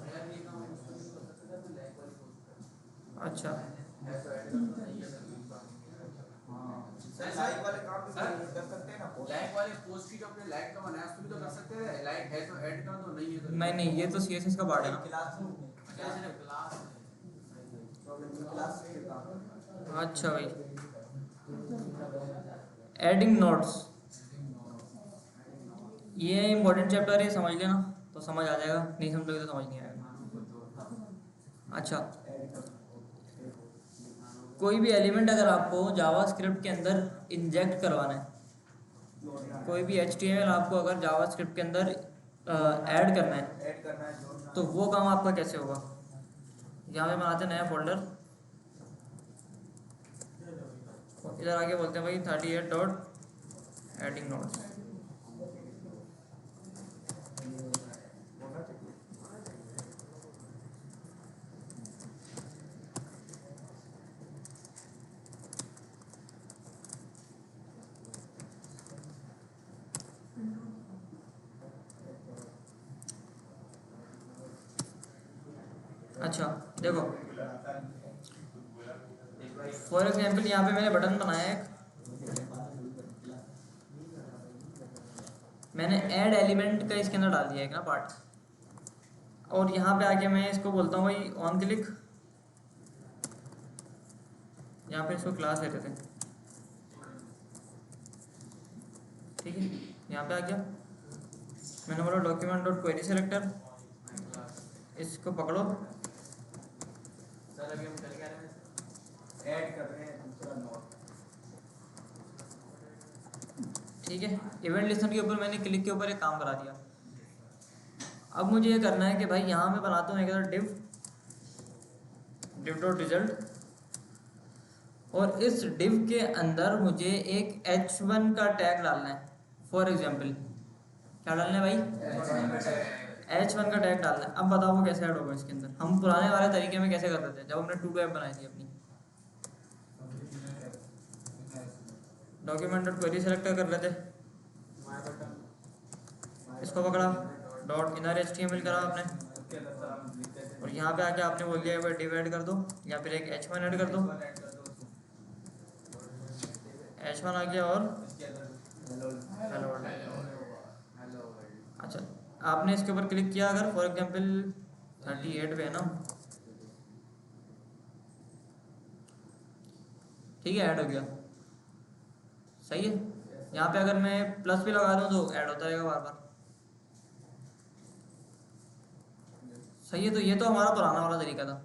B: यार ये काम मुश्किल हो सकता है तो लैग वाली कोशिश कर।
A: अच्छा
D: सर लाइक वाले काम भी कर सकते हैं ना पोस्ट।
B: लाइक वाले पोस्ट की जो अपने लाइक का बनाया उसको भी तो कर सकते हैं, लाइक है तो ऐड कर दो, नहीं है तो
A: नहीं ये तो CSS का पार्ट है ना।
D: क्लास
B: अच्छा सिर्फ क्लास
D: प्रॉब्लम क्लास के काम।
A: अच्छा भाई, एडिंग नोट्स, ये इम्पोर्टेंट चैप्टर है, समझ लेना तो समझ आ जाएगा, नहीं समझोगे तो समझ नहीं आएगा। अच्छा, कोई भी एलिमेंट अगर आपको जावास्क्रिप्ट के अंदर इंजेक्ट करवाना है, कोई भी HTML आपको अगर जावास्क्रिप्ट के अंदर ऐड करना है, तो वो काम आपका कैसे होगा? यहाँ पे बनाते हैं नया फोल्डर, इधर आगे बोलते हैं भाई 38 डॉट एडिंग नोट्स। अच्छा देखो, फॉर एग्जाम्पल यहाँ पे मैंने बटन बनाया है, मैंने ऐड एलिमेंट का इसके अंदर डाल दिया है ना पार्ट, और यहाँ पे आके मैं इसको बोलता हूँ भाई ऑन क्लिक, यहाँ पे इसको क्लास देते थे, ठीक है। यहाँ पे आ गया, मैंने बोला डॉक्यूमेंट डॉट क्वेरी सेलेक्टर, इसको पकड़ो,
B: सर अभी हम कर क्या रहे हैं,
D: ऐड कर रहे हैं दूसरा नोट,
A: ठीक है। इवेंट लिस्टनर के ऊपर मैंने क्लिक के ऊपर एक काम करा दिया। अब मुझे ये करना है कि भाई यहाँ पे बनाता हूँ एक div डॉट रिजल्ट, और इस div के अंदर मुझे एक h1 का टैग डालना है। फॉर एग्जाम्पल क्या डालना है भाई? h1 का टैग डालना है। अब बताओ वो कैसे ऐड होगा इसके अंदर? हम पुराने वाले तरीके में कैसे करते थे जब हमने टू ऐप बनाई थी अपनी। डॉक्यूमेंट डॉट क्वेरी सेलेक्टर कर लेते, इसको पकड़ा, डॉट इनर HTML करा आपने, और यहाँ पे आके आपने बोल दिया भाई डिव ऐड कर दो, या फिर एक h1 ऐड कर दो, h1 आ गया, और हेलो वर्ल्ड। अच्छा, आपने इसके ऊपर क्लिक किया, अगर फॉर एग्जांपल 38 पे है ना, ठीक है, ऐड हो गया, सही है। यहाँ पे अगर मैं प्लस भी लगा दूँ तो ऐड होता रहेगा बार बार, सही है। तो ये तो हमारा पुराना वाला तरीका था।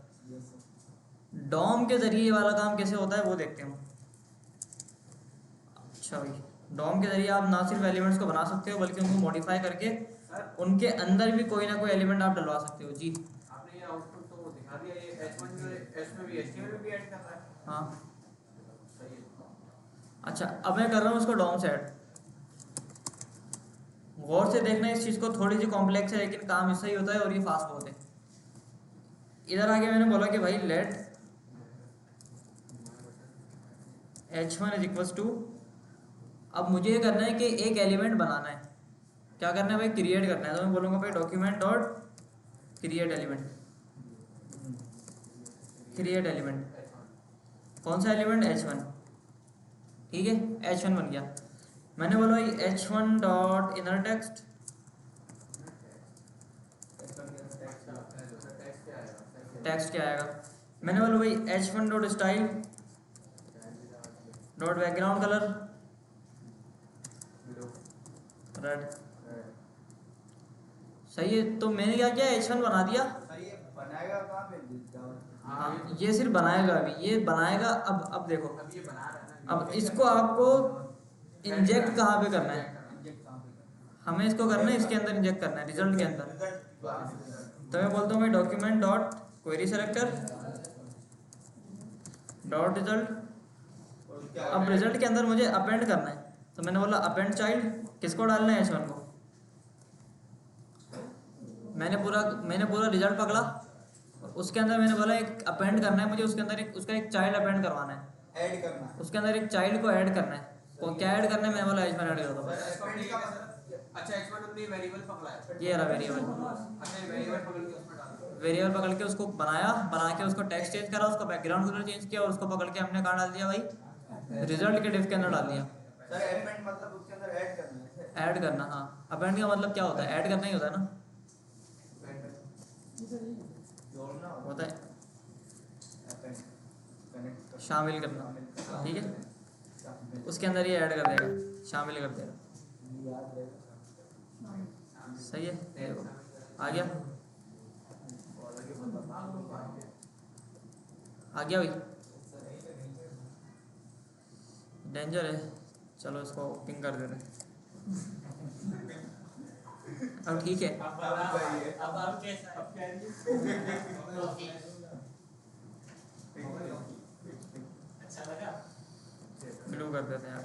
A: डॉम के जरिए ये वाला काम कैसे होता है वो देखते हैं। अच्छा भाई, डॉम के जरिए आप ना सिर्फ एलिमेंट्स को बना सकते हो बल्कि उनको मॉडिफाई करके उनके अंदर भी कोई ना कोई एलिमेंट आप डलवा सकते हो। जी
B: आपने ये आउटपुट तो दिखा दिया, ये h1 जो है इसमें भी HTML में भी ऐड कर रहा है,
A: हाँ,
B: सही है।
A: अच्छा अब मैं कर रहा हूँ इसको डॉम से ऐड। गौर से देखना, इस चीज़ को थोड़ी सी कॉम्प्लेक्स है लेकिन काम इससे ही होता है और ये फास्ट बहुत है। इधर आगे मैंने बोला कि भाई late h1 is equals to, अब मुझे ये करना है कि एक एलिमेंट बनाना है। क्या करना है भाई? क्रिएट करना है। तो मैं बोलूँगा भाई document dot create element, create element, कौन सा एलिमेंट? h1, ठीक है, h1 बन गया। मैंने बोला h1 dot inner text, text क्या आएगा? मैंने बोला भाई h1 dot style dot background colour red, सही है। तो मैंने क्या किया, h1 बना दिया।
D: सही है, बनाएगा कहाँ पे?
A: हाँ, ये सिर्फ बनाएगा, अभी ये बनाएगा। अब देखो,
B: अब ये बना रहा है ना,
A: अब इसको आपको इंजेक्ट कहाँ पे करना है?
D: इंजेक्ट कहाँ पे करना
A: हमें इसको करना है इसके अंदर, इंजेक्ट करना है रिजल्ट के अंदर।
D: है?
A: तो मैं बोलता हूँ भाई document dot query selector dot result.
D: और क्या
A: अब रिजल्ट के अंदर मुझे अपेंड करना है, तो मैंने बोला अपेंड चाइल्ड, किसको डालना है? h1 को। मैंने पूरा रिजल्ट पकड़ा, उसके अंदर मैंने बोला एक अपेंड करना है मुझे, उसके अंदर उसका एक चाइल्ड अपेंड करवाना है,
D: ऐड करना है।
A: उसके अंदर एक चाइल्ड को ऐड करना है। वो क्या ऐड करना है? मैंने बोला h1 ऐड कर दो।
B: h1 का मतलब, अच्छा h1 हमने वेरिएबल पकड़ा है,
A: ये रहा वेरिएबल।
B: अच्छा वेरिएबल पकड़ के उसमें डाल दो।
A: वेरिएबल पकड़ के उसको बनाया, बना के उसको टेक्स्ट चेंज करा, उसका बैकग्राउंड कलर चेंज किया और उसको पकड़ के हमने कहाँ डाल दिया भाई, रिजल्ट के डिफ के अंदर डाल दिया।
D: सर एलिमेंट मतलब उसके अंदर ऐड करना है।
A: ऐड करना, हाँ। अपेंड का मतलब क्या होता है, ऐड करना ही होता है ना,
D: जोड़ना
A: होता है
D: कनेक्ट
A: शामिल करना, ठीक है। उसके अंदर ये ऐड कर देगा, शामिल कर देगा, सही है। देखो आ गया, आ गया भाई, डेंजर है। चलो इसको पिंग कर देते हैं। अब ठीक है,
C: अब कैसा है? अच्छा लगा?
A: ब्लू कर देते हैं यार।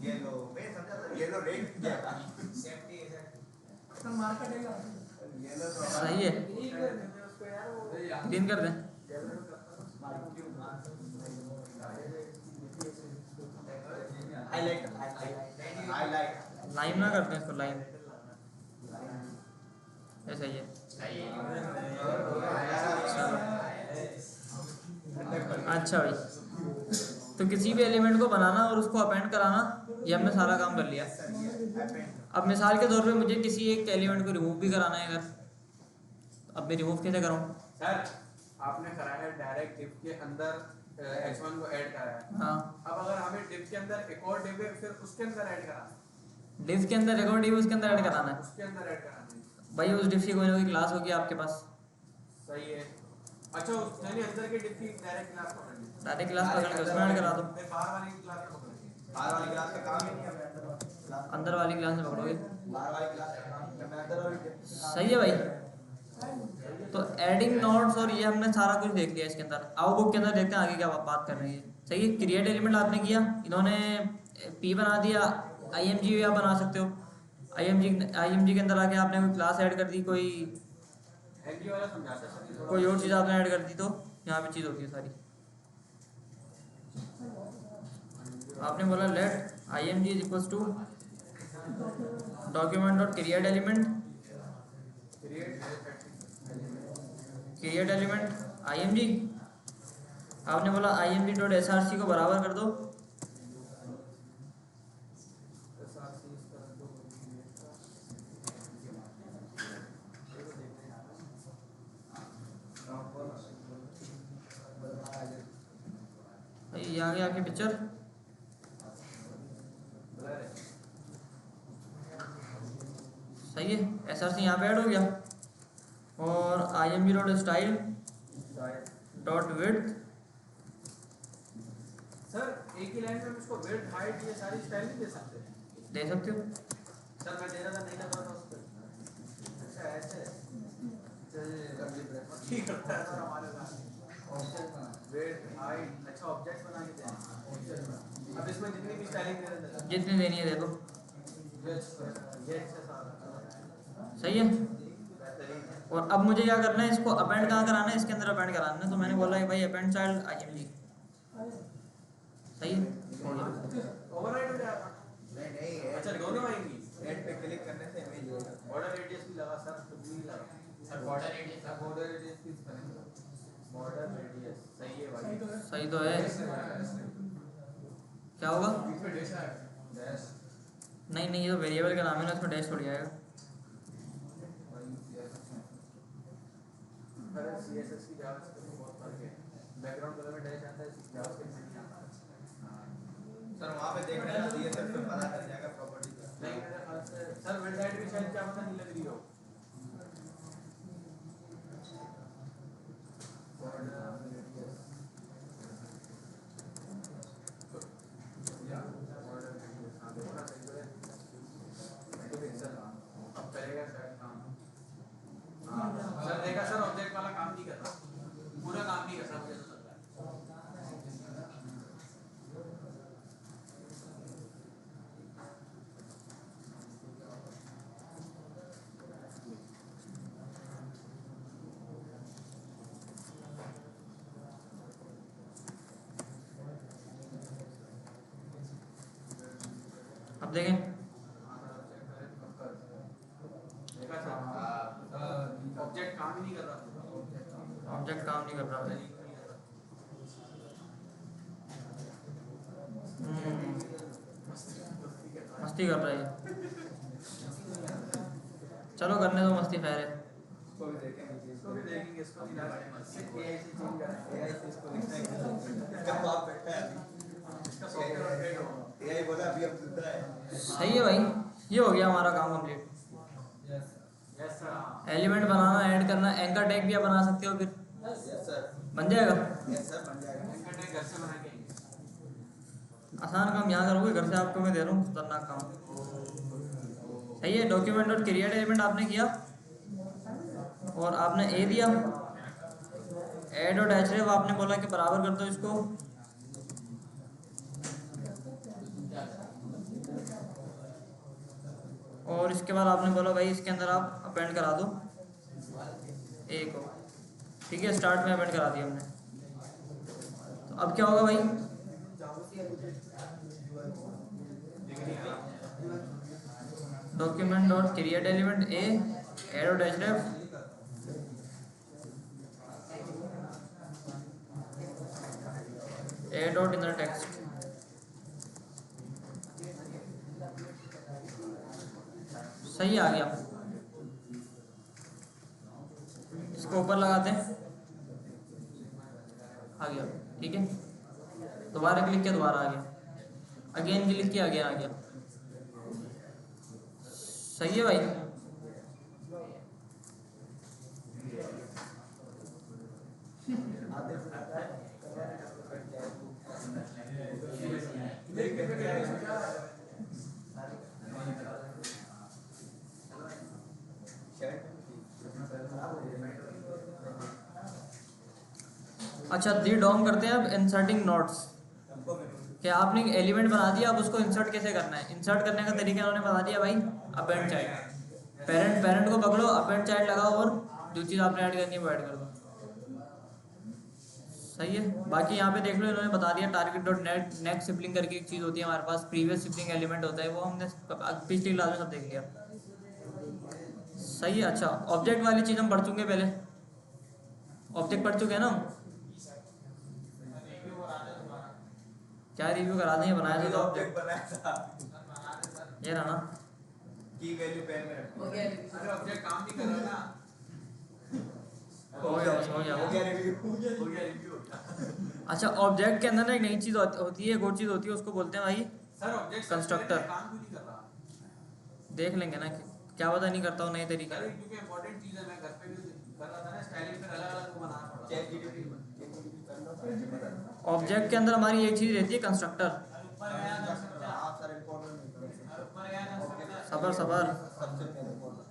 D: ये लो मैं समझा था ये लो रेड क्या सेफ्टी है
E: सर मार कटेगा।
D: ये लो तो
A: सही है, ग्रीन कर दें।
D: हाईलाइट
A: लाइन ना करते हैं इसको, लाइन ऐसा ही है। अच्छा भाई, तो किसी भी एलिमेंट को बनाना और उसको अपेंड कराना, ये हमने सारा काम कर लिया। अब मिसाल के तौर पे मुझे किसी एक एलिमेंट को रिमूव भी कराना है अगर, अब मैं रिमूव कैसे करूँ?
B: सर आपने कराया है डायरेक्ट डिव के अंदर h1 को ऐड कराया है।
A: हाँ,
B: अब अगर हमें डिव के अंदर एक और डिव है फिर उसके अंदर ऐड कराना है,
A: डिफ के अंदर रिकॉर्ड डिव उसके अंदर ऐड कराना है
B: उसके अंदर ऐड कराना है।
A: भाई। उस डिफ की कोई ना कोई क्लास होगी आपके पास,
B: सही है। अच्छा यानी अंदर के डिव की डायरेक्ट क्लास पकड़ ली,
A: डायरेक्ट क्लास पकड़ के उसमें ऐड करा दो।
B: फिर बाहर वाली की क्लास पकड़ ली।
D: बाहर वाली क्लास का काम ही नहीं है
A: अंदर वाली क्लास में पकड़ोगे,
D: बाहर वाली क्लास का काम है अंदर वाली
A: सही है भाई। तो एडिंग नोड्स और ये हमने सारा कुछ देख लिया इसके अंदर। आओ बुक के अंदर देखते हैं आगे क्या बात कर रही है। सही है, क्रिएट एलिमेंट आपने किया, इन्होंने पी बना दिया, IMG भी आप बना सकते हो। IMG के अंदर आके आपने कोई क्लास ऐड कर दी, कोई
B: एनजी वाला समझाता है सर,
A: कोई और चीज़ आपने ऐड कर दी, तो यहाँ पे चीज़ होती है सारी। आपने बोला let IMG is equals to document dot create element, create element IMG। आपने बोला IMG डॉट SRC को बराबर कर दो, ये आ गया आपकी पिक्चर। सही है, SRC यहाँ पे ऐड हो गया। और IMG dot style dot width,
B: sir एक ही लाइन में इसको विड्थ हाइट ये सारी स्टाइल नहीं दे सकते?
A: दे सकते हो।
B: सर मैं दे रहा था नहीं लगा था उस पर। अच्छा ऐसे ठीक करता है सर हमारे साथ विड्थ हाइट। अच्छा ऑब्जेक्ट बना के दें। अब इसमें जितनी भी स्टाइलिंग दे रहे थे
A: जितनी देनी है दे दो,
B: ये अच्छा
A: सही है। और अब मुझे क्या करना है, इसको अपेंड कहाँ कराना है, इसके अंदर अपेंड कराना है। तो मैंने बोला है भाई अपेंड चाइल्ड IMG, सही है, हो गया।
B: ओवरराइड हो जाएगा।
D: नहीं नहीं
B: अच्छा दोनों आएंगी।
D: नेट पे क्लिक करने से इमेज होगा
B: बॉर्डर रेडियस भी लगा सर, कुछ भी लगा
C: सर बॉर्डर रेडियस का
B: बॉर्डर रेडियस किस करेंगे? बॉर्डर रेडियस सही है भाई।
A: सही तो है, क्या होगा?
E: इसमें डैश आएगा।
B: डैश
A: नहीं नहीं, ये तो वेरिएबल का नाम है ना, उसमें डैश थोड़ी आएगा।
B: अरे CSS की जावास्क्रिप्ट में बहुत फर्क है। बैकग्राउंड कलर में डैश आता है, जावास्क्रिप्ट में नहीं आता।
D: सर वहाँ पे देखने का CSS पे पता चल जाएगा प्रॉपर्टी का
B: नहीं मेरे ख्याल से सर वेबसाइट भी शायद क्या पता नहीं लग रही हो। अब करेगा शायद काम। सर देखा सर ऑब्जेक्ट वाला काम नहीं कर रहा, पूरा काम नहीं कर रहा मुझे तो लग रहा है।
A: अब देखें,
B: देखा
A: नहीं कर रहा मैं। मस्ती कर रहा है। चलो करने दो मस्ती, खैर है।
D: इसको भी देखेंगे,
B: इसको भी देखेंगे, इसको भी लास्ट
D: AI से चेंज करें, AI से इसको लिखना है, इसका बाप बैठा है अभी,
B: इसका सॉफ्टवेयर अपडेट होगा।
D: AI बोला अभी अब जिंदा है।
A: सही है भाई, ये हो गया हमारा काम कंप्लीट।
B: Yes sir.
A: एलिमेंट बनाना, ऐड करना, एंकर टैग भी आप बना सकते हो, फिर
D: यस सर,
A: बन जाएगा।
D: यस सर, बन जाएगा।
B: इनका टैग घर से बना के
A: आसान काम यहाँ करोगे, घर से आपको मैं दे रहा हूँ खतरनाक काम। सही है। डॉक्यूमेंट और क्रिएट एलिमेंट आपने किया और आपने ए दिया। ऐड और डैशरेफ आपने बोला कि बराबर कर दो इसको। और इसके बाद आपने बोला भाई इसके अंदर आप अपेंड करा दो ए को। ठीक है, स्टार्ट में अपेंड करा दिया हमने। तो अब क्या होगा भाई, डॉक्यूमेंट डॉट क्रिएट एलिमेंट ए ऐड और डैशरेफ ए डॉट इनर टेक्स्ट। सही आ गया। इसको ऊपर लगाते हैं, आ गया। ठीक है, दोबारा क्लिक किया, दोबारा आ गया। अगेन क्लिक किया, अगेन आ गया। सही है भाई। अच्छा, दी डॉम करते हैं अब इंसर्टिंग नोट्स। कि आपने एलिमेंट बना दिया, अब उसको इंसर्ट कैसे करना है। इंसर्ट करने का तरीका उन्होंने बता दिया भाई, अपेंड चाइल्ड। पेरेंट को पकड़ो, अपेंड चाइल्ड लगाओ और जो चीज़ आपने ऐड करनी है वो ऐड कर दो। सही है। बाकी यहाँ पे देख लो, इन्होंने बता दिया टारगेट डॉट नेक्स्ट सिबलिंग करके एक चीज़ होती है हमारे पास, प्रीवियस सिबलिंग एलिमेंट होता है, वो हमने पिछली क्लास में सब देख लिया। सही है। अच्छा, ऑब्जेक्ट वाली चीज़ हम पढ़ चुके हैं, पहले ऑब्जेक्ट पढ़ चुके हैं ना हम। क्या रिव्यू करा दें, बनाया था तो
D: ऑब्जेक्ट बनाया था,
A: ये रहा ना,
D: की वैल्यू पेन में रखो।
C: हो गया।
B: अरे ऑब्जेक्ट काम नहीं कर रहा ना।
A: हो गया बस, हो गया।
D: हो गया रिव्यू।
B: हो गया रिव्यू।
A: अच्छा, ऑब्जेक्ट के अंदर ना एक नई चीज़ होती है, एक और चीज़ होती है, उसको बोलते हैं भाई
B: सर ऑब्जेक्ट
A: कंस्ट्रक्टर।
B: काम क्यों नहीं कर रहा?
A: देख लेंगे ना कि क्या पता नहीं करता हूँ नए तरीके।
B: अरे क्योंकि इंपॉर्टेंट चीज है, मैं घर पे भी कर रहा था ना, स्टाइलिंग फिर अलग-अलग को बनाना पड़ा।
D: चैट जीपीटी कर लो।
A: ऑब्जेक्ट के अंदर हमारी एक चीज़ रहती है कंस्ट्रक्टर।
B: ऊपर गया जा सकता है।
D: आप सर इंपॉर्टेंट नहीं करो।
B: ऊपर गया जा सकता है।
A: सबर सबर।
D: सबसे पहले इंपॉर्टेंट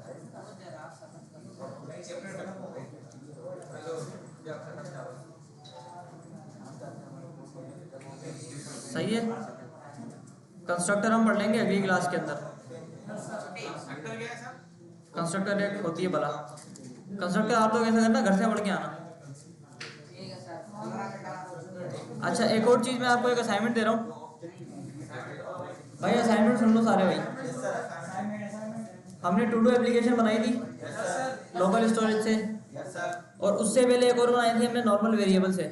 A: सही है। कंस्ट्रक्टर हम पढ़ लेंगे अगली क्लास के अंदर।
B: कंस्ट्रक्टर क्या है सर?
A: कंस्ट्रक्टर एक होती है भला। कंस्ट्रक्टर आप लोग ऐसा करना, घर से पढ़ के आना।
C: ठीक है सर।
A: अच्छा, एक और चीज़ मैं आपको एक असाइनमेंट दे रहा हूँ भाई। असाइनमेंट सुन लो सारे भाई। हमने टू डू एप्लीकेशन बनाई थी लोकल स्टोरेज से,
D: यस सर,
A: और उससे पहले एक और बनाई थी हमने नॉर्मल वेरिएबल से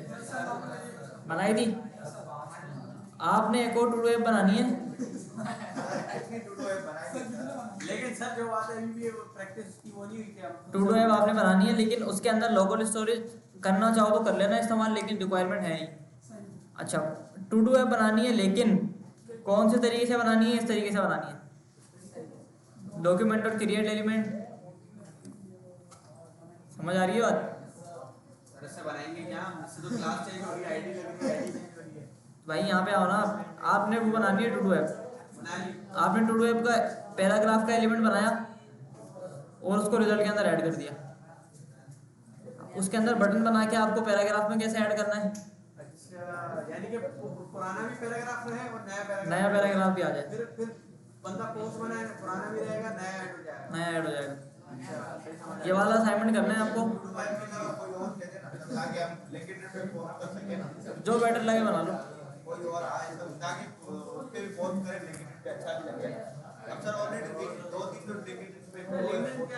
A: बनाई थी। आपने एक और टू डू ऐप बनानी है।
D: कितनी टू डू ऐप बनाई सर?
B: लेकिन सर जो बात है अभी भी प्रैक्टिस की वो नहीं हुई थी। हम
A: टू डू ऐप आपने बनानी है, लेकिन उसके अंदर लोकल स्टोरेज करना चाहो तो कर लेना इस्तेमाल, लेकिन रिक्वायरमेंट है ही। अच्छा, टू डू ऐप बनानी है, लेकिन कौन से तरीके से बनानी है, इस तरीके से बनानी है। डॉक्यूमेंट और क्रिएट एलिमेंट, समझ आ रही है बात
B: सर इससे बनाएंगे क्या? इससे तो क्लास चेंज हो रही है, आईडी लग रही है, आईडी चेंज हो रही है।
A: भाई। यहाँ पे आओ ना, आपने वो बनानी है टू डू ऐप।
B: बना ली।
A: आपने टू डू ऐप का पैराग्राफ का एलिमेंट बनाया और उसको रिजल्ट के अंदर ऐड कर दिया। उसके अंदर बटन बना के आपको पैराग्राफ में कैसे ऐड करना है,
B: अच्छा, यानी कि पुराना भी पैराग्राफ है और
A: नया पैराग्राफ भी आ जाए,
B: फिर बंदा पोस्ट बनाए, पुराना भी रहेगा, नया ऐड हो जाएगा।
A: नया ऐड हो जाएगा।
B: अच्छा, सही समझ
A: ये वाला असाइनमेंट करना है आपको,
D: टू डू ऐप में कोई और दे देना ताकि हम लिंक्डइन पे पोस्ट कर सकें।
A: जो बेटर लगे बना लो।
D: कोई और आए तो ताकि उस पे भी पोस्ट करें, लिंक्डइन पे अच्छा भी लगे। अब सर ऑलरेडी 2-3 तो लिंक्डइन पे